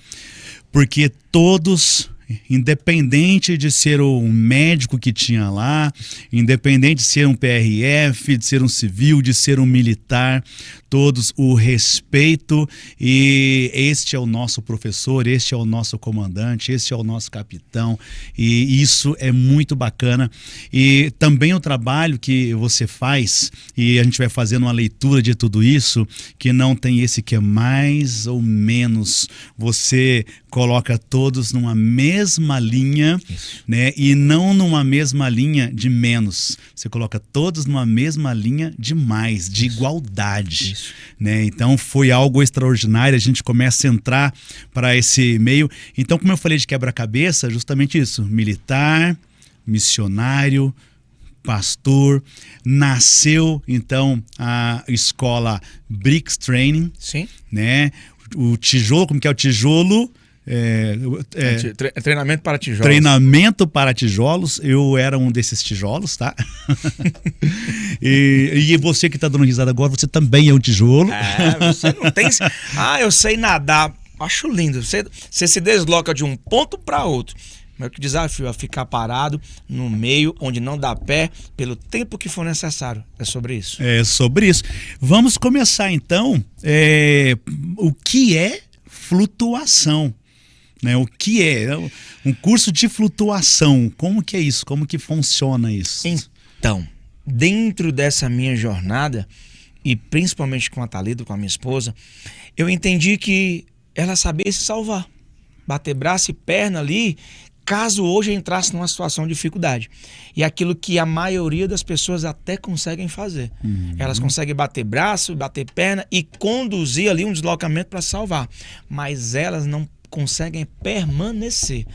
porque todos, independente de ser um médico que tinha lá, independente de ser um PRF, de ser um civil, de ser um militar, todos o respeito, e este é o nosso professor, este é o nosso comandante, este é o nosso capitão, e isso é muito bacana. E também o trabalho que você faz, e a gente vai fazendo uma leitura de tudo isso, que não tem esse que é mais ou menos, você coloca todos numa mesma linha, né? E não numa mesma linha de menos. Você coloca todos numa mesma linha de mais, de igualdade. Né? Então foi algo extraordinário. A gente começa a entrar para esse meio. Então, como eu falei de quebra-cabeça, justamente isso: militar, missionário, pastor. Nasceu então a escola Bricks Training. Sim. Né? O tijolo, como que é o tijolo? Treinamento para tijolos. Treinamento para tijolos. Eu era um desses tijolos, tá? e você que está dando risada agora, você também é um tijolo. Você não tem... eu sei nadar. Acho lindo. Você se desloca de um ponto para outro. Meu desafio é ficar parado no meio, onde não dá pé, pelo tempo que for necessário. É sobre isso. É sobre isso. Vamos começar então. O que é flutuação? Né? O que é um curso de flutuação? Como que é isso? Como que funciona isso? Então, dentro dessa minha jornada, e principalmente com a Thalita, com a minha esposa, eu entendi que ela sabia se salvar. Bater braço e perna ali, caso hoje entrasse numa situação de dificuldade. E aquilo que a maioria das pessoas até conseguem fazer. Elas conseguem bater braço, bater perna e conduzir ali um deslocamento para salvar. Mas elas não conseguem permanecer.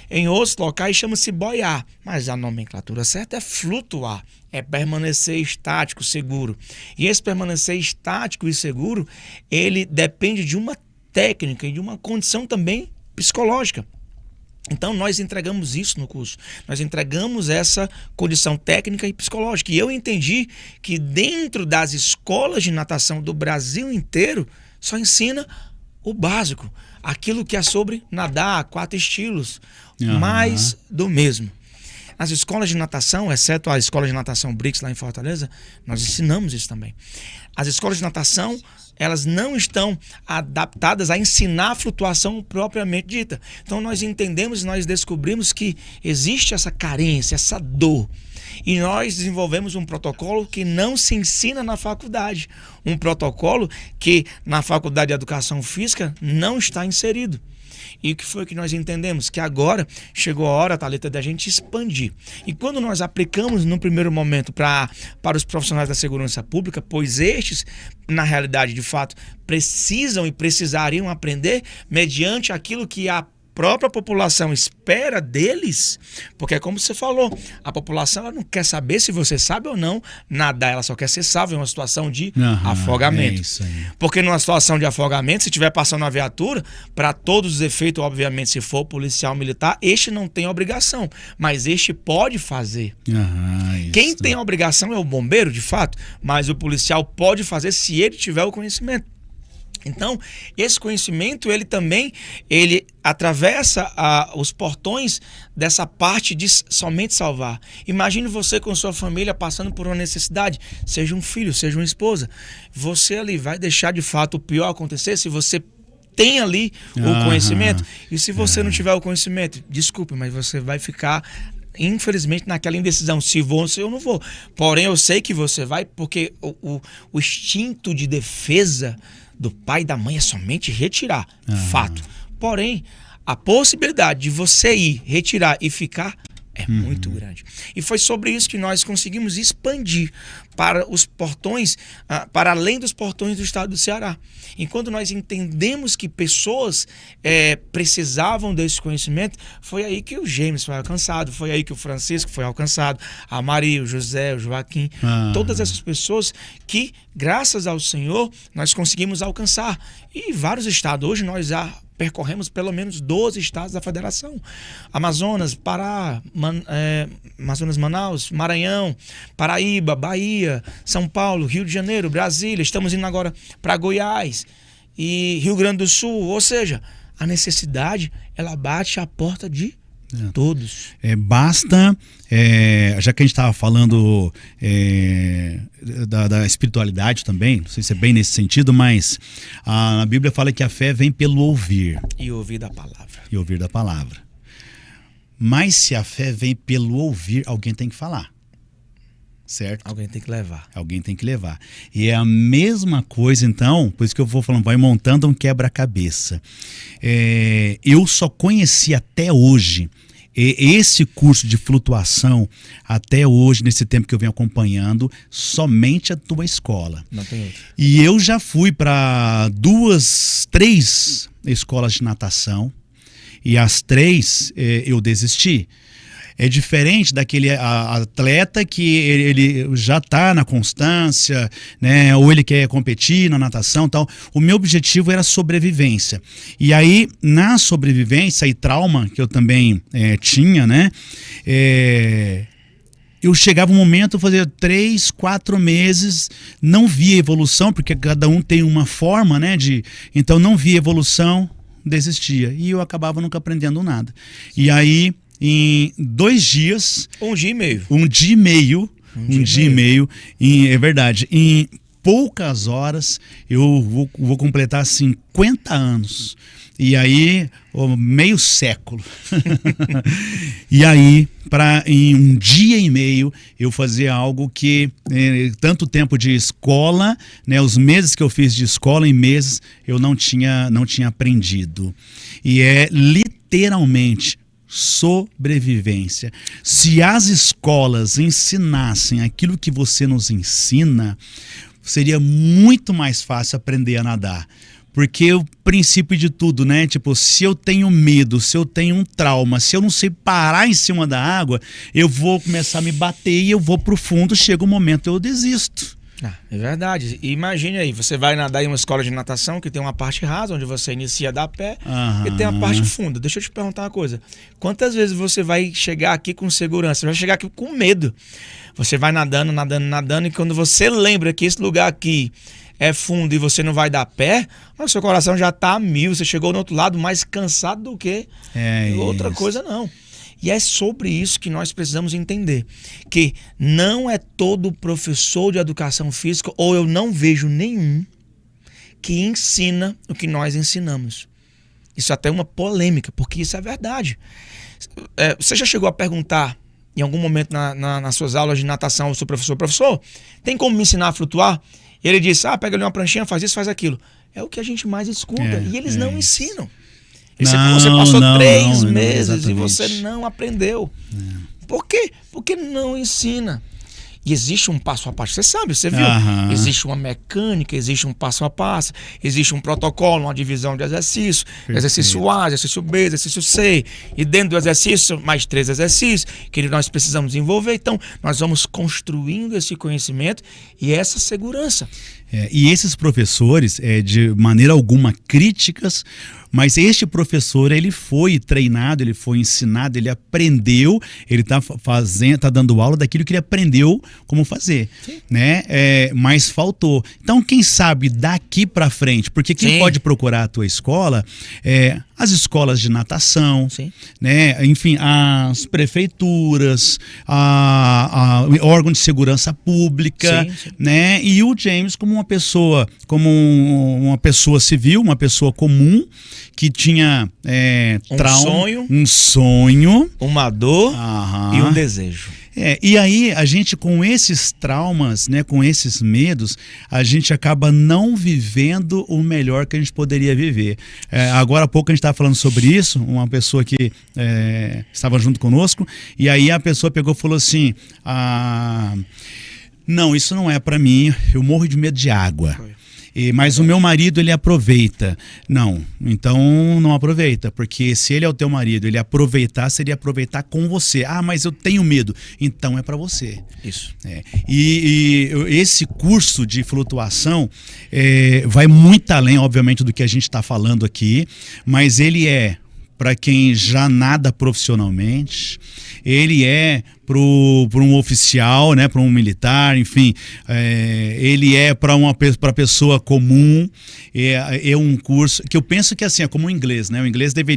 Em outros locais chama-se boiar, mas a nomenclatura certa é flutuar, é permanecer estático, seguro. E esse permanecer estático e seguro, ele depende de uma técnica e de uma condição também psicológica. Então nós entregamos isso no curso, nós entregamos essa condição técnica e psicológica. E eu entendi que dentro das escolas de natação do Brasil inteiro, só ensina o básico, aquilo que é sobre nadar, 4 estilos, mais do mesmo. As escolas de natação, exceto a escola de natação Bricks lá em Fortaleza, nós ensinamos isso também. As escolas de natação, elas não estão adaptadas a ensinar a flutuação propriamente dita. Então nós entendemos, nós descobrimos que existe essa carência, essa dor. E nós desenvolvemos um protocolo que não se ensina na faculdade. Um protocolo que na Faculdade de Educação Física não está inserido. E o que foi que nós entendemos? Que agora chegou a hora, Thalita, da gente expandir. E quando nós aplicamos no primeiro momento para os profissionais da segurança pública, pois estes, na realidade, de fato, precisam e precisariam aprender mediante aquilo que a própria população espera deles, porque é como você falou, a população ela não quer saber se você sabe ou não nadar, ela só quer ser salva em uma situação de afogamento. É isso aí. Porque numa situação de afogamento, se estiver passando uma viatura, para todos os efeitos, obviamente, se for policial militar, este não tem obrigação, mas este pode fazer. Quem tem a obrigação é o bombeiro, de fato, mas o policial pode fazer se ele tiver o conhecimento. Então, esse conhecimento, ele também, ele atravessa os portões dessa parte de somente salvar. Imagine você com sua família passando por uma necessidade, seja um filho, seja uma esposa. Você ali vai deixar de fato o pior acontecer se você tem ali o conhecimento. E se você não tiver o conhecimento, desculpe, mas você vai ficar, infelizmente, naquela indecisão, se vou ou se eu não vou. Porém, eu sei que você vai, porque o instinto de defesa do pai e da mãe é somente retirar, fato. Porém, a possibilidade de você ir, retirar e ficar é muito grande. E foi sobre isso que nós conseguimos expandir para os portões, para além dos portões do estado do Ceará. Enquanto nós entendemos que pessoas precisavam desse conhecimento, foi aí que o James foi alcançado, foi aí que o Francisco foi alcançado, a Maria, o José, o Joaquim, todas essas pessoas que, graças ao Senhor, nós conseguimos alcançar. E vários estados, hoje nós já percorremos pelo menos 12 estados da federação. Amazonas, Pará, Amazonas, Manaus, Maranhão, Paraíba, Bahia, São Paulo, Rio de Janeiro, Brasília. Estamos indo agora para Goiás e Rio Grande do Sul. Ou seja, a necessidade, ela bate à porta de todos. Basta, já que a gente estava falando da espiritualidade também, não sei se é bem nesse sentido, mas a Bíblia fala que a fé vem pelo ouvir. E ouvir da palavra. E ouvir da palavra. Mas se a fé vem pelo ouvir, alguém tem que falar. Certo? Alguém tem que levar. Alguém tem que levar. E é a mesma coisa, então, por isso que eu vou falando, vai montando um quebra-cabeça. Eu só conheci até hoje esse curso de flutuação, até hoje, nesse tempo que eu venho acompanhando, somente a tua escola. Não tem outro. E eu já fui para 3 escolas de natação, e as 3 eu desisti. É diferente daquele atleta que ele já está na constância, né? Ou ele quer competir na natação e tal. O meu objetivo era sobrevivência. E aí, na sobrevivência e trauma, que eu também tinha, né? Eu chegava um momento, eu fazia 3, 4 meses, não via evolução, porque cada um tem uma forma, né? Então, não via evolução, desistia. E eu acabava nunca aprendendo nada. E aí, em 2 dias... 1 dia e meio. 1 dia e meio. É verdade. Em poucas horas, eu vou completar 50 anos. E aí, meio século. E aí, em 1 dia e meio, eu fazia algo que, tanto tempo de escola, né, os meses que eu fiz de escola em meses, eu não tinha aprendido. E é literalmente sobrevivência. Se as escolas ensinassem aquilo que você nos ensina, seria muito mais fácil aprender a nadar. Porque o princípio de tudo, né? Tipo, se eu tenho medo, se eu tenho um trauma, se eu não sei parar em cima da água, eu vou começar a me bater e eu vou pro fundo, chega um momento eu desisto. É verdade. E imagine aí, você vai nadar em uma escola de natação que tem uma parte rasa, onde você inicia a dar pé, e tem a parte funda. Deixa eu te perguntar uma coisa. Quantas vezes você vai chegar aqui com segurança? Você vai chegar aqui com medo. Você vai nadando, e quando você lembra que esse lugar aqui é fundo e você não vai dar pé, o seu coração já tá a 1000. Você chegou no outro lado mais cansado do que outra coisa, não. E é sobre isso que nós precisamos entender, que não é todo professor de educação física, ou eu não vejo nenhum, que ensina o que nós ensinamos. Isso é até uma polêmica, porque isso é verdade. Você já chegou a perguntar, em algum momento nas suas aulas de natação, ao seu professor, tem como me ensinar a flutuar? E ele disse, pega ali uma pranchinha, faz isso, faz aquilo. É o que a gente mais escuta, e eles não ensinam. Você passou 3 meses e você não aprendeu. Por quê? Porque não ensina. E existe um passo a passo, você sabe, você viu? Existe uma mecânica, existe um passo a passo, existe um protocolo, uma divisão de exercício, exercício A, exercício B, exercício C, e dentro do exercício, mais 3 exercícios que nós precisamos desenvolver. Então, nós vamos construindo esse conhecimento e essa segurança. E esses professores, de maneira alguma críticas, mas este professor, ele foi treinado, ele foi ensinado, ele aprendeu, ele está dando aula daquilo que ele aprendeu como fazer, né? Mas faltou. Então, quem sabe daqui para frente, porque quem pode procurar a tua escola, as escolas de natação, né? Enfim, as prefeituras, órgão de segurança pública, né? E o James como uma pessoa civil, uma pessoa comum, que tinha um sonho, uma dor e um desejo. E aí a gente, com esses traumas, né, com esses medos, a gente acaba não vivendo o melhor que a gente poderia viver. Agora há pouco a gente estava falando sobre isso, uma pessoa que estava junto conosco, e aí a pessoa pegou e falou assim, não, isso não é para mim, eu morro de medo de água. Mas o meu marido, ele aproveita. Não, então não aproveita, porque se ele é o teu marido, ele aproveitar, seria aproveitar com você. Mas eu tenho medo. Então é para você. Isso. E esse curso de flutuação vai muito além, obviamente, do que a gente está falando aqui, mas ele para quem já nada profissionalmente, ele para um oficial, né, para um militar, enfim, ele para pessoa comum, é um curso que eu penso que assim, é como o inglês, né? O inglês deve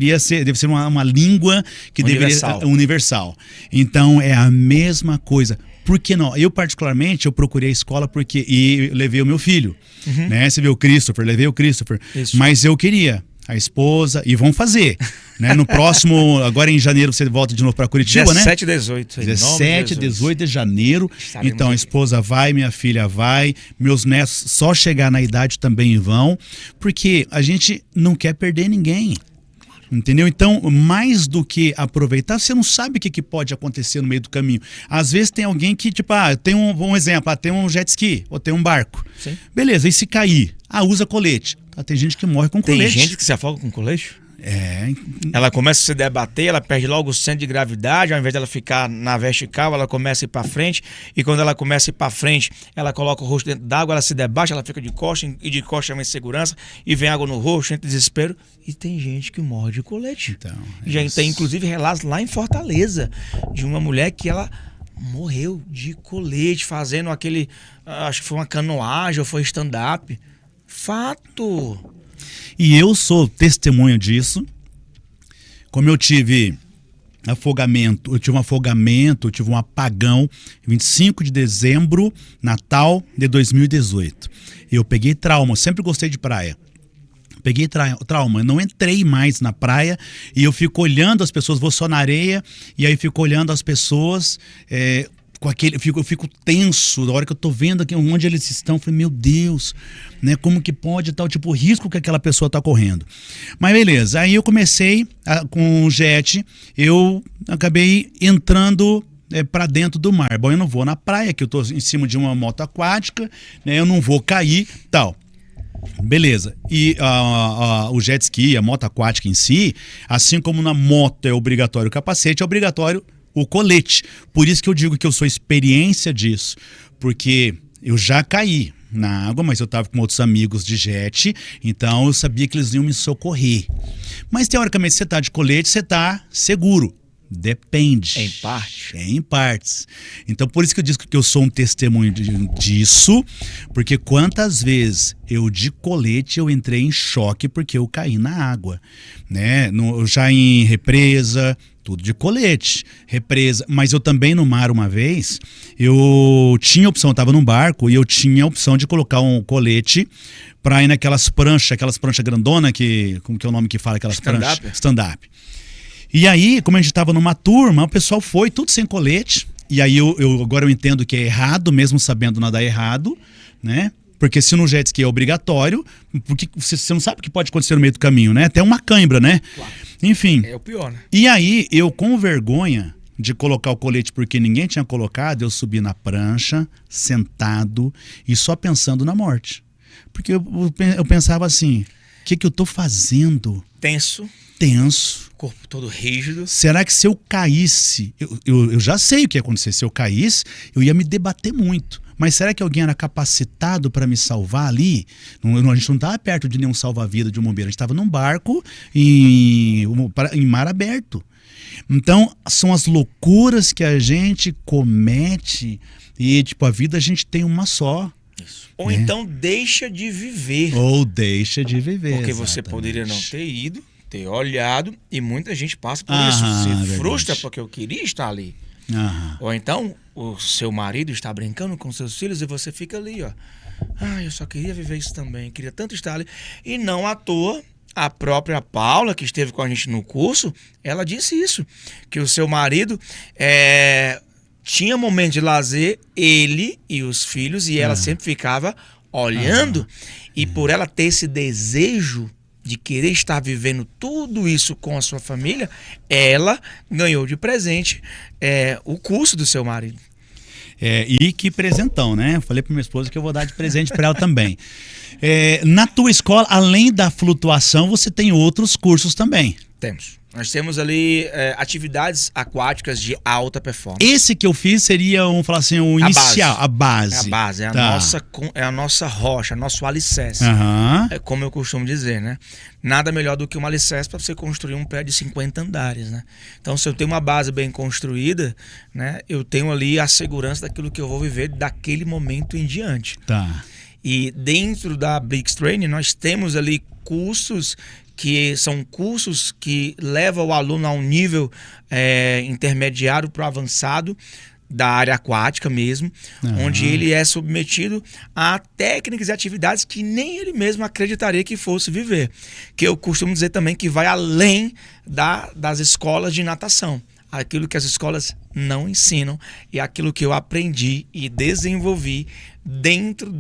ser uma língua que universal. Deveria universal. Então é a mesma coisa. Por que não? Eu, particularmente, eu procurei a escola e levei o meu filho, né? Você viu levei o Christopher, Isso. Mas eu queria a esposa, e vão fazer, né? No próximo, agora em janeiro você volta de novo para Curitiba, 17 né? 17 e 18 de janeiro. Estaremos então a esposa vai, minha filha vai, meus netos só chegar na idade também vão, porque a gente não quer perder ninguém. Entendeu? Então, mais do que aproveitar, você não sabe o que pode acontecer no meio do caminho. Às vezes tem alguém que, tem um exemplo, tem um jet ski, ou tem um barco. Sim. Beleza, e se cair? Usa colete. Tem gente que morre com colete. Tem gente que se afoga com colete? Ela começa a se debater, ela perde logo o centro de gravidade, ao invés dela ficar na vertical, ela começa a ir para frente, e quando ela começa a ir para frente, ela coloca o rosto dentro d'água, ela se debate, ela fica de costas, e de costas é uma insegurança, e vem água no rosto, entra desespero, e tem gente que morre de colete. Então, tem inclusive relatos lá em Fortaleza, de uma mulher que ela morreu de colete, fazendo aquele, acho que foi uma canoagem, ou foi stand-up. Fato! E eu sou testemunho disso. Como eu tive afogamento, eu tive um apagão, 25 de dezembro, Natal de 2018. Eu peguei trauma, sempre gostei de praia. Peguei trauma, eu não entrei mais na praia e eu fico olhando as pessoas, vou só na areia e aí fico olhando as pessoas, eu fico tenso da hora que eu tô vendo aqui onde eles estão. Eu falei, meu Deus, né? Como que pode tal, tipo, o risco que aquela pessoa tá correndo. Mas beleza, aí eu comecei com o jet, eu acabei entrando para dentro do mar. Bom, eu não vou na praia, que eu tô em cima de uma moto aquática, né? Eu não vou cair, tal. Beleza, e o jet ski, a moto aquática em si, assim como na moto é obrigatório o capacete, é obrigatório o colete. Por isso que eu digo que eu sou experiência disso, porque eu já caí na água, mas eu estava com outros amigos de jet, então eu sabia que eles iam me socorrer. Mas teoricamente, se você está de colete, você está seguro. Depende. Em parte. Em partes. Então, por isso que eu digo que eu sou um testemunho disso, porque quantas vezes eu de colete eu entrei em choque porque eu caí na água, né? Já em represa, tudo de colete, represa. Mas eu também no mar uma vez, eu tinha opção, eu estava num barco e eu tinha a opção de colocar um colete para ir naquelas pranchas grandona, como que é o nome que fala aquelas pranchas? Stand-up. E aí, como a gente estava numa turma, o pessoal foi tudo sem colete. E aí agora eu entendo que é errado, mesmo sabendo nadar errado, né? Porque se no jet ski é obrigatório, porque você não sabe o que pode acontecer no meio do caminho, né? Até uma cãibra, né? Claro. Enfim. É o pior, né? E aí, eu com vergonha, de colocar o colete porque ninguém tinha colocado, eu subi na prancha, sentado e só pensando na morte. Porque eu pensava assim, o que eu tô fazendo? Tenso. Corpo todo rígido. Será que se eu caísse, eu já sei o que ia acontecer, se eu caísse, eu ia me debater muito. Mas será que alguém era capacitado para me salvar ali? A gente não estava perto de nenhum salva-vida de um bombeiro, a gente estava num barco em mar aberto. Então, são as loucuras que a gente comete e, tipo, a vida a gente tem uma só. Isso. Ou então deixa de viver. Ou deixa de viver. Porque exatamente. Você poderia não ter ido, ter olhado, e muita gente passa por isso. Se frustra porque eu queria estar ali. Ou então o seu marido está brincando com seus filhos e você fica ali, ó. Eu só queria viver isso também, queria tanto estar ali. E não à toa, a própria Paula, que esteve com a gente no curso, ela disse isso, que o seu marido tinha momento de lazer, ele e os filhos, e ela sempre ficava olhando. E por ela ter esse desejo de querer estar vivendo tudo isso com a sua família, ela ganhou de presente o curso do seu marido. E que presentão, né? Eu falei para minha esposa que eu vou dar de presente para ela também. Na tua escola, além da flutuação, você tem outros cursos também. Temos. Nós temos ali atividades aquáticas de alta performance. Esse que eu fiz seria o inicial, a base. É a base, é a nossa rocha, nosso alicerce. É como eu costumo dizer, né? Nada melhor do que um alicerce para você construir um prédio de 50 andares, né? Então, se eu tenho uma base bem construída, né, eu tenho ali a segurança daquilo que eu vou viver daquele momento em diante. E dentro da Blix Training, nós temos ali cursos que são cursos que levam o aluno a um nível intermediário para o avançado da área aquática mesmo, onde ele é submetido a técnicas e atividades que nem ele mesmo acreditaria que fosse viver. Que eu costumo dizer também que vai além das escolas de natação. Aquilo que as escolas não ensinam e aquilo que eu aprendi e desenvolvi dentro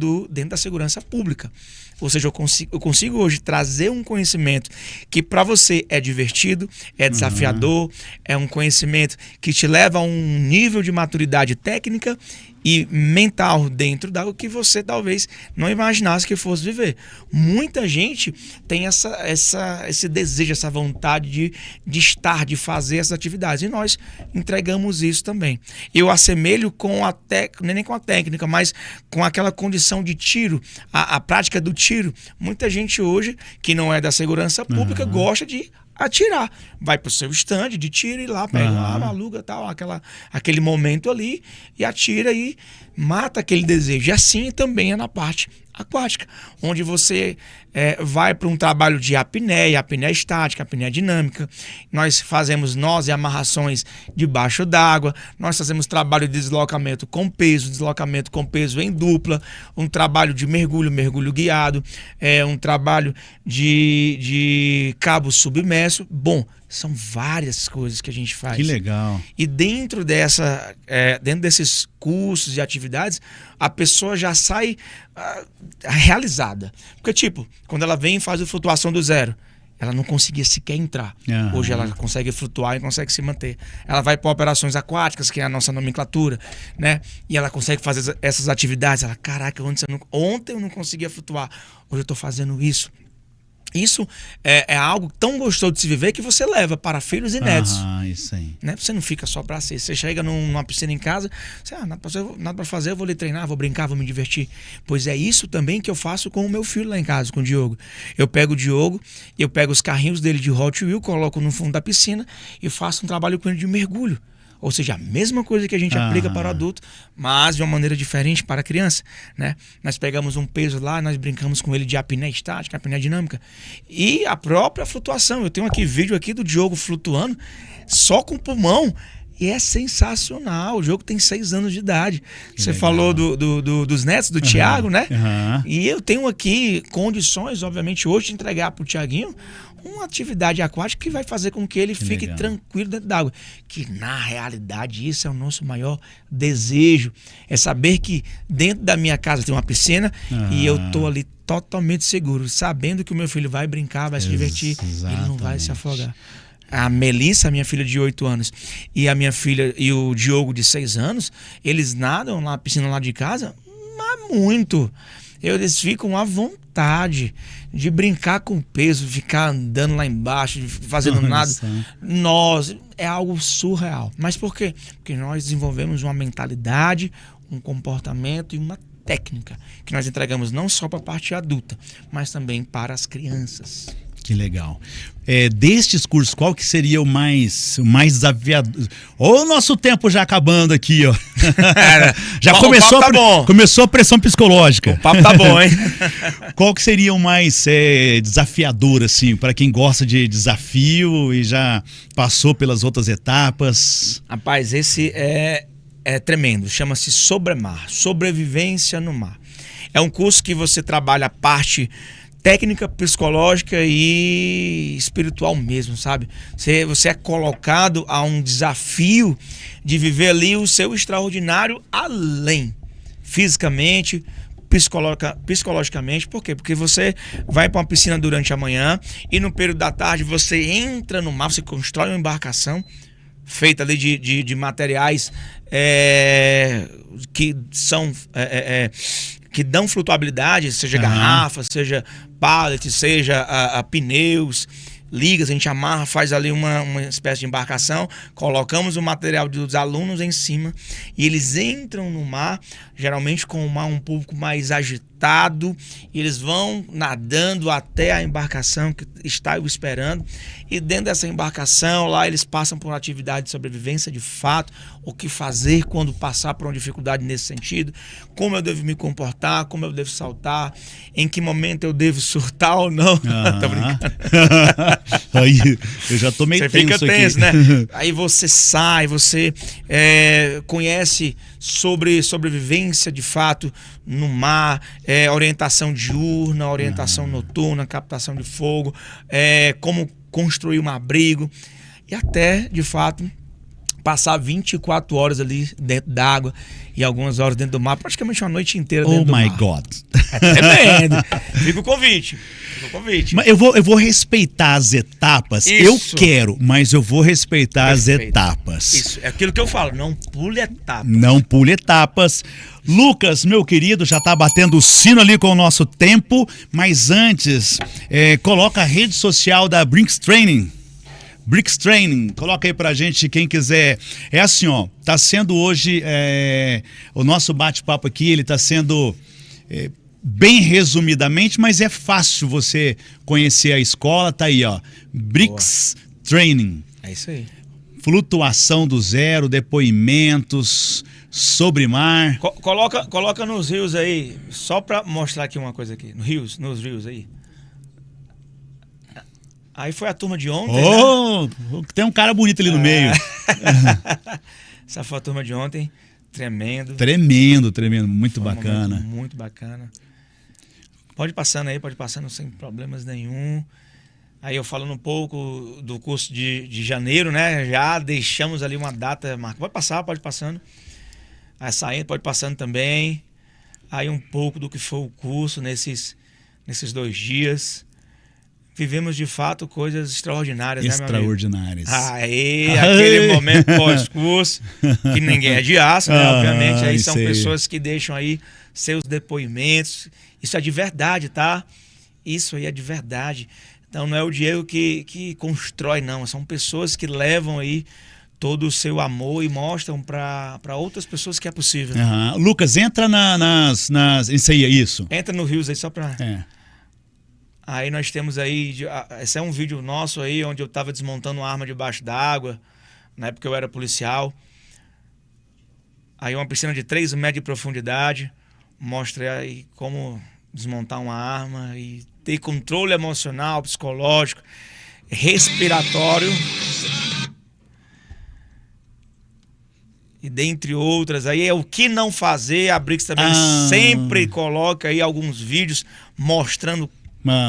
da segurança pública. Ou seja, eu consigo hoje trazer um conhecimento que para você é divertido, é desafiador, é um conhecimento que te leva a um nível de maturidade técnica e mental dentro do que você talvez não imaginasse que fosse viver. Muita gente tem esse desejo, essa vontade de estar, de fazer essas atividades. E nós entregamos isso também. Eu assemelho com nem com a técnica, mas com aquela condição de tiro, a prática do tiro. Muita gente hoje, que não é da segurança pública, gosta de atirar. Vai pro seu stand de tiro e lá pega uma aluga, tal, aquele momento ali e atira e mata aquele desejo. E assim também é na parte aquática, onde você vai para um trabalho de apneia estática, apneia dinâmica. Nós fazemos nós e amarrações debaixo d'água, nós fazemos trabalho de deslocamento com peso em dupla, um trabalho de mergulho guiado, um trabalho de cabo submerso. Bom, são várias coisas que a gente faz. Que legal. E dentro desses cursos e atividades, a pessoa já sai realizada. Porque, tipo, quando ela vem e faz a flutuação do zero, ela não conseguia sequer entrar. Hoje ela consegue flutuar e consegue se manter. Ela vai para operações aquáticas, que é a nossa nomenclatura, né? E ela consegue fazer essas atividades. Ela, caraca, ontem eu não conseguia flutuar. Hoje eu estou fazendo isso. Isso é algo tão gostoso de se viver que você leva para filhos e netos. Isso aí. Né? Você não fica só para si. Você chega numa piscina em casa, você, nada para fazer, eu vou lhe treinar, vou brincar, vou me divertir. Pois é isso também que eu faço com o meu filho lá em casa, com o Diogo. Eu pego o Diogo, eu pego os carrinhos dele de Hot Wheels, coloco no fundo da piscina e faço um trabalho com ele de mergulho. Ou seja, a mesma coisa que a gente aplica para o adulto, mas de uma maneira diferente para a criança, né? Nós pegamos um peso lá, nós brincamos com ele de apneia estática, apneia dinâmica. E a própria flutuação. Eu tenho vídeo aqui do Diogo flutuando só com o pulmão. E é sensacional. O Diogo tem 6 anos de idade. Você legal. Falou dos netos, do Thiago, né? E eu tenho aqui condições, obviamente, hoje de entregar para o Thiaguinho uma atividade aquática que vai fazer com que ele fique tranquilo dentro d'água. Que, na realidade, isso é o nosso maior desejo. É saber que dentro da minha casa tem uma piscina e eu tô ali totalmente seguro, sabendo que o meu filho vai brincar, vai se divertir, ele não vai se afogar. a Melissa, minha filha de 8 anos, e a minha filha e o Diogo de 6 anos, eles nadam na piscina lá de casa, mas muito. Eles ficam à vontade de brincar com peso, ficar andando lá embaixo, fazendo nada. Nós, é algo surreal. Mas por quê? Porque nós desenvolvemos uma mentalidade, um comportamento e uma técnica que nós entregamos não só para a parte adulta, mas também para as crianças. Que legal. Destes cursos, qual que seria o mais desafiador? Ô, o nosso tempo já acabando aqui, ó. Já começou a pressão psicológica. O papo tá bom, hein? Qual que seria o mais desafiador, assim, para quem gosta de desafio e já passou pelas outras etapas? Rapaz, esse é tremendo. Chama-se Sobremar, Sobrevivência no Mar. É um curso que você trabalha a parte técnica, psicológica e espiritual mesmo, sabe? Você é colocado a um desafio de viver ali o seu extraordinário além, fisicamente, psicologicamente. Por quê? Porque você vai para uma piscina durante a manhã e no período da tarde você entra no mar, você constrói uma embarcação feita ali de materiais que são... que dão flutuabilidade, seja garrafa, seja pallet, seja pneus, ligas, a gente amarra, faz ali uma espécie de embarcação, colocamos o material dos alunos em cima e eles entram no mar, geralmente com o mar um pouco mais agitado, e eles vão nadando até a embarcação que está o esperando, e dentro dessa embarcação lá eles passam por uma atividade de sobrevivência de fato, o que fazer quando passar por uma dificuldade nesse sentido, como eu devo me comportar, como eu devo saltar, em que momento eu devo surtar ou não. Tô brincando. Aí, eu já tô meio tenso aqui. Você fica tenso, né? Aí você sai, você conhece sobre sobrevivência de fato no mar, orientação diurna, orientação noturna, captação de fogo, como construir um abrigo e até, de fato, passar 24 horas ali dentro d'água e algumas horas dentro do mar, praticamente uma noite inteira dentro do mar. Oh my God! É tremendo. Fica o convite. Mas eu vou respeitar as etapas. Isso. Eu quero, mas eu vou respeitar as etapas. Isso, é aquilo que eu falo, não pule etapas. Não pule etapas. Lucas, meu querido, já tá batendo o sino ali com o nosso tempo, mas antes, coloca a rede social da Brinks Training. Brinks Training, coloca aí pra gente quem quiser. É assim, ó, tá sendo hoje o nosso bate-papo aqui, ele tá sendo bem resumidamente, mas é fácil você conhecer a escola, tá aí, ó, Brinks Training. É isso aí. Flutuação do zero, depoimentos sobre mar. Coloca nos rios aí, só pra mostrar aqui uma coisa aqui, nos rios aí. Aí foi a turma de ontem, né? Tem um cara bonito ali no meio. Essa foi a turma de ontem, tremendo. Tremendo, muito bacana. Muito bacana. Pode passando sem problemas nenhum. Aí eu falando um pouco do curso de janeiro, né? Já deixamos ali uma data marcada. Pode passando. Aí saindo, pode passando também. Aí um pouco do que foi o curso nesses 2 dias. Vivemos de fato coisas extraordinárias, né, meu amigo? Extraordinárias. Aquele momento pós-curso, que ninguém é de aço, né? Obviamente, aí são pessoas que deixam aí seus depoimentos. Isso é de verdade, tá? Isso aí é de verdade. Então não é o Diego que constrói, não. São pessoas que levam aí todo o seu amor e mostram para outras pessoas que é possível. Lucas, entra isso aí, isso. Entra no Rios aí só para... Aí nós temos aí, esse é um vídeo nosso aí, onde eu estava desmontando uma arma debaixo d'água, na época eu era policial. Aí uma piscina de 3 metros de profundidade, mostra aí como desmontar uma arma e ter controle emocional, psicológico, respiratório. E dentre outras, aí é o que não fazer. A Brinks também sempre coloca aí alguns vídeos mostrando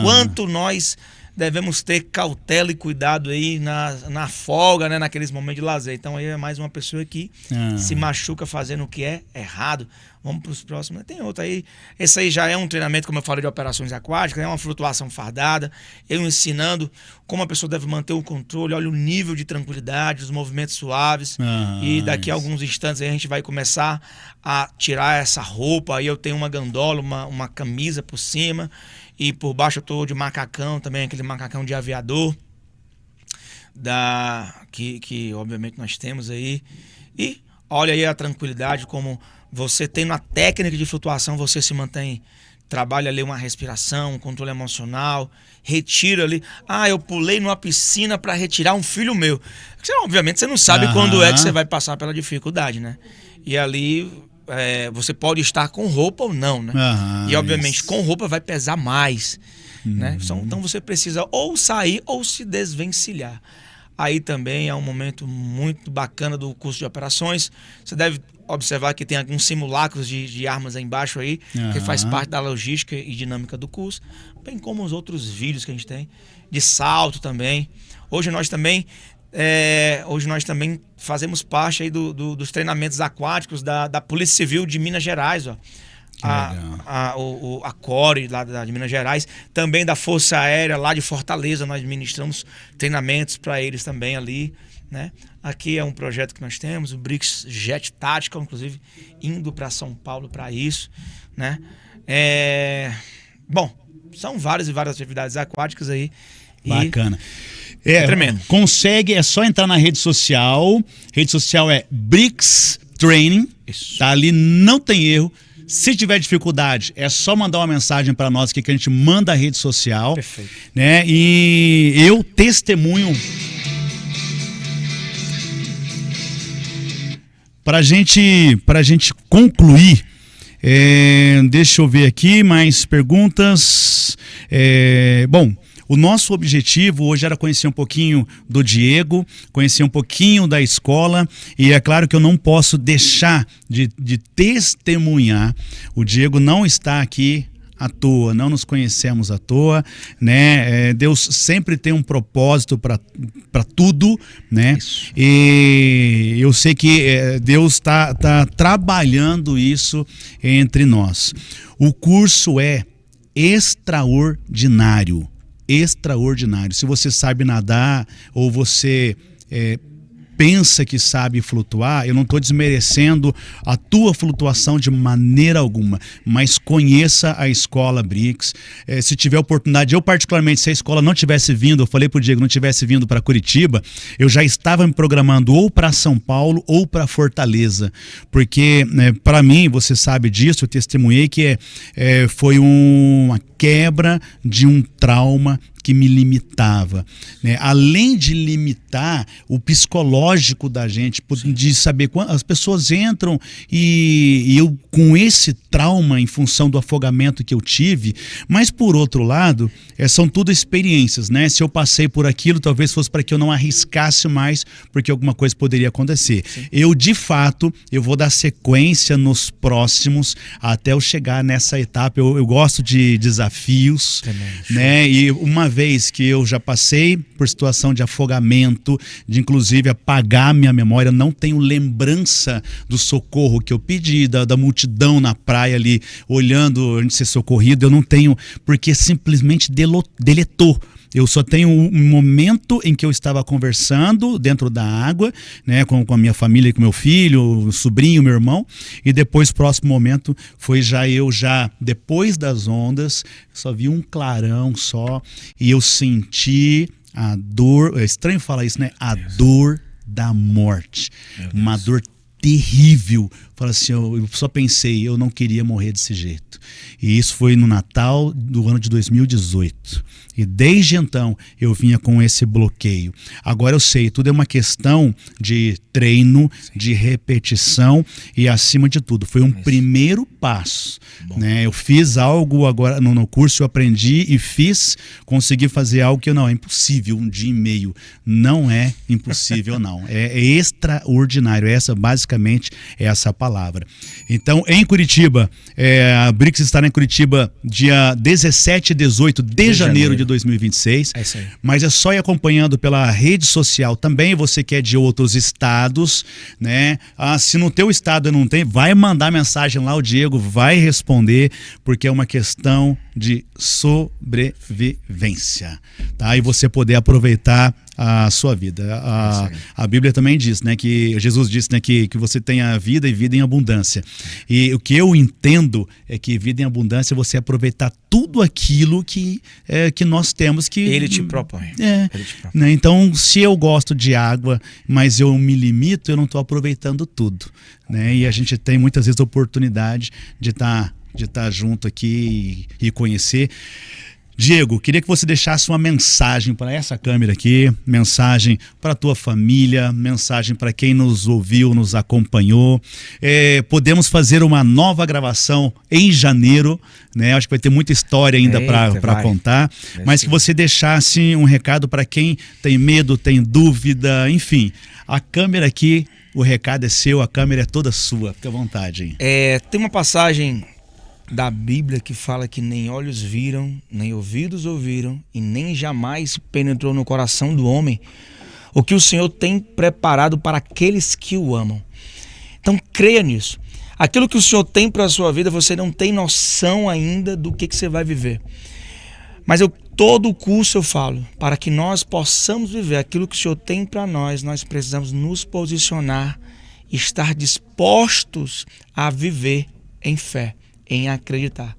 quanto nós devemos ter cautela e cuidado aí na folga, né? Naqueles momentos de lazer. Então aí é mais uma pessoa que se machuca fazendo o que é errado. Vamos para os próximos. Tem outro aí. Esse aí já é um treinamento, como eu falei, de operações aquáticas, é uma flutuação fardada. Eu ensinando como a pessoa deve manter o controle, olha o nível de tranquilidade, os movimentos suaves. E daqui a alguns instantes aí a gente vai começar a tirar essa roupa. Aí eu tenho uma gandola, uma camisa por cima. E por baixo eu tô de macacão também, aquele macacão de aviador. Que obviamente nós temos aí. E olha aí a tranquilidade, como você tendo a técnica de flutuação, você se mantém, trabalha ali uma respiração, um controle emocional, retira ali. Eu pulei numa piscina para retirar um filho meu. Obviamente você não sabe quando é que você vai passar pela dificuldade, né? E ali você pode estar com roupa ou não, né? E obviamente com roupa vai pesar mais, né? Então você precisa ou sair ou se desvencilhar. Aí também é um momento muito bacana do curso de operações. Você deve observar que tem alguns simulacros de armas aí embaixo aí, que faz parte da logística e dinâmica do curso, bem como os outros vídeos que a gente tem, de salto também. Hoje nós também fazemos parte aí dos treinamentos aquáticos da Polícia Civil de Minas Gerais, ó. A CORE lá de Minas Gerais, também da Força Aérea lá de Fortaleza, nós ministramos treinamentos para eles também ali, né? Aqui é um projeto que nós temos, o BRICS Jet Tática, inclusive indo para São Paulo para isso, né? Bom, são várias atividades aquáticas aí. Bacana. É tremendo. É só entrar na rede social é BRICS Training, Isso. Tá ali, não tem erro. Se tiver dificuldade, é só mandar uma mensagem para nós que a gente manda a rede social. Perfeito. Né? E eu testemunho para gente concluir. Deixa eu ver aqui mais perguntas. Bom, o nosso objetivo hoje era conhecer um pouquinho do Diego, conhecer um pouquinho da escola, e é claro que eu não posso deixar de testemunhar. O Diego não está aqui à toa, não nos conhecemos à toa, né? Deus sempre tem um propósito para tudo, né? Isso. E eu sei que Deus está trabalhando isso entre nós. O curso é extraordinário. Se você sabe nadar ou você pensa que sabe flutuar, eu não estou desmerecendo a tua flutuação de maneira alguma, mas conheça a escola BRICS. Se tiver oportunidade, eu particularmente, se a escola não tivesse vindo, eu falei pro Diego, não tivesse vindo para Curitiba, eu já estava me programando ou para São Paulo ou para Fortaleza, porque para mim, você sabe disso, eu testemunhei que foi uma quebra de um trauma que me limitava, né? Além de limitar o psicológico da gente, de saber quando as pessoas entram e eu com esse trauma em função do afogamento que eu tive, mas por outro lado, são tudo experiências, né? Se eu passei por aquilo, talvez fosse para que eu não arriscasse mais, porque alguma coisa poderia acontecer. Sim. De fato, eu vou dar sequência nos próximos até eu chegar nessa etapa. Eu gosto de desafios, né? E uma vez que eu já passei por situação de afogamento, de inclusive apagar minha memória, não tenho lembrança do socorro que eu pedi, da multidão na praia ali, olhando antes de ser socorrido, eu não tenho, porque simplesmente deletou. Eu só tenho um momento em que eu estava conversando dentro da água, né, com a minha família, com meu filho, o sobrinho, meu irmão, e depois, próximo momento, foi eu depois das ondas, só vi um clarão só, e eu senti a dor, é estranho falar isso, né? A dor da morte, uma dor terrível. Fala assim, eu só pensei, eu não queria morrer desse jeito. E isso foi no Natal do ano de 2018. E desde então eu vinha com esse bloqueio. Agora eu sei, tudo é uma questão de treino, de repetição e acima de tudo, foi um primeiro passo. Né? Eu fiz algo agora no curso, eu aprendi e consegui fazer algo que não é impossível, um dia e meio. Não é impossível, não. É extraordinário. Essa basicamente basicamente essa palavra. Então, em Curitiba, a BRICS estará em Curitiba dia 17 e 18 de janeiro de 2026. É isso aí. Mas é só ir acompanhando pela rede social também, você que é de outros estados, né? Se no teu estado não tem, vai mandar mensagem lá, o Diego vai responder, porque é uma questão de sobrevivência, tá? E você poder aproveitar a sua vida. A Bíblia também diz, né, que Jesus disse, né, que você tenha vida e vida em abundância. E o que eu entendo é que vida em abundância é você aproveitar tudo aquilo que nós temos que... Ele te propõe. Ele te propõe. Né? Então, se eu gosto de água, mas eu me limito, eu não estou aproveitando tudo, né? E a gente tem muitas vezes a oportunidade de estar junto aqui e conhecer. Diego, queria que você deixasse uma mensagem para essa câmera aqui, mensagem para a tua família, mensagem para quem nos ouviu, nos acompanhou. Podemos fazer uma nova gravação em janeiro, né? Acho que vai ter muita história ainda para contar, mas que você deixasse um recado para quem tem medo, tem dúvida, enfim. A câmera aqui, o recado é seu, a câmera é toda sua. Fique à vontade, hein? Tem uma passagem da Bíblia que fala que nem olhos viram, nem ouvidos ouviram e nem jamais penetrou no coração do homem o que o Senhor tem preparado para aqueles que o amam. Então creia nisso. Aquilo que o Senhor tem para a sua vida, você não tem noção ainda do que você vai viver. Mas todo o curso eu falo, para que nós possamos viver aquilo que o Senhor tem para nós precisamos nos posicionar, estar dispostos a viver em fé, em acreditar.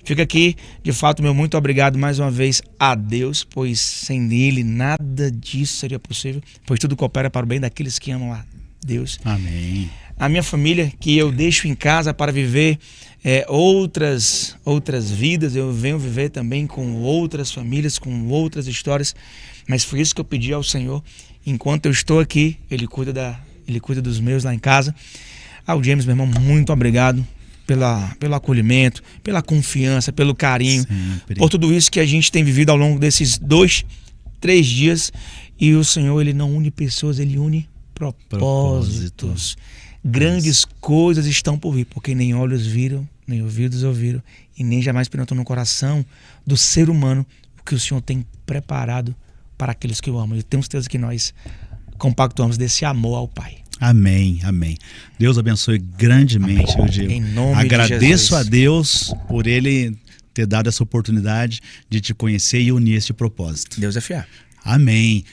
Fica aqui, de fato, meu muito obrigado mais uma vez a Deus, pois sem Ele nada disso seria possível, pois tudo coopera para o bem daqueles que amam a Deus. Amém. A minha família, que eu deixo em casa para viver outras vidas, eu venho viver também com outras famílias, com outras histórias, mas foi isso que eu pedi ao Senhor. Enquanto eu estou aqui, Ele cuida dos meus lá em casa. Ao James, meu irmão, muito obrigado pelo acolhimento, pela confiança, pelo carinho, sempre, por tudo isso que a gente tem vivido ao longo desses 2-3 dias. E o Senhor, Ele não une pessoas, Ele une propósitos. Grandes coisas estão por vir, porque nem olhos viram, nem ouvidos ouviram, e nem jamais penetrou no coração do ser humano o que o Senhor tem preparado para aqueles que o amam. E tenho certeza que nós compactuamos desse amor ao Pai. Amém, amém. Deus abençoe grandemente, eu digo. Em nome Agradeço de Jesus. a Deus por Ele ter dado essa oportunidade de te conhecer e unir este propósito. Deus é fiel. Amém.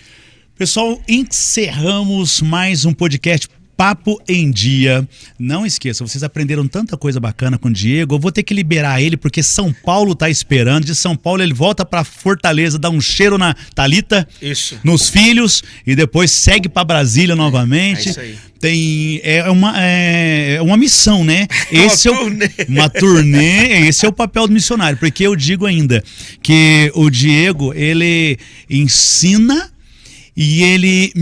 Pessoal, encerramos mais um podcast Papo em Dia. Não esqueça, vocês aprenderam tanta coisa bacana com o Diego. Eu vou ter que liberar ele porque São Paulo tá esperando. De São Paulo ele volta para Fortaleza, dá um cheiro na Thalita, Isso. nos filhos e depois segue para Brasília novamente. É isso aí. É uma missão, né? Uma turnê. Esse é o papel do missionário, porque eu digo ainda que o Diego, ele ensina e ele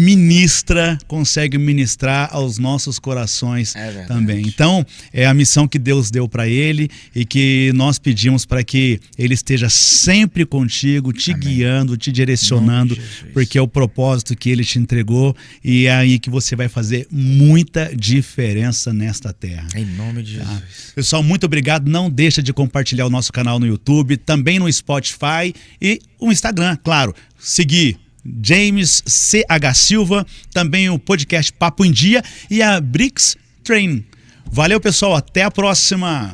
consegue ministrar aos nossos corações também. Então, é a missão que Deus deu para ele e que nós pedimos para que ele esteja sempre contigo, te guiando, te direcionando, porque é o propósito que ele te entregou e é aí que você vai fazer muita diferença nesta terra. Em nome de Jesus. Tá? Pessoal, muito obrigado. Não deixa de compartilhar o nosso canal no YouTube, também no Spotify e o Instagram, claro. Seguir James CH Silva, também o podcast Papo em Dia e a BRICS Training. Valeu, pessoal, até a próxima.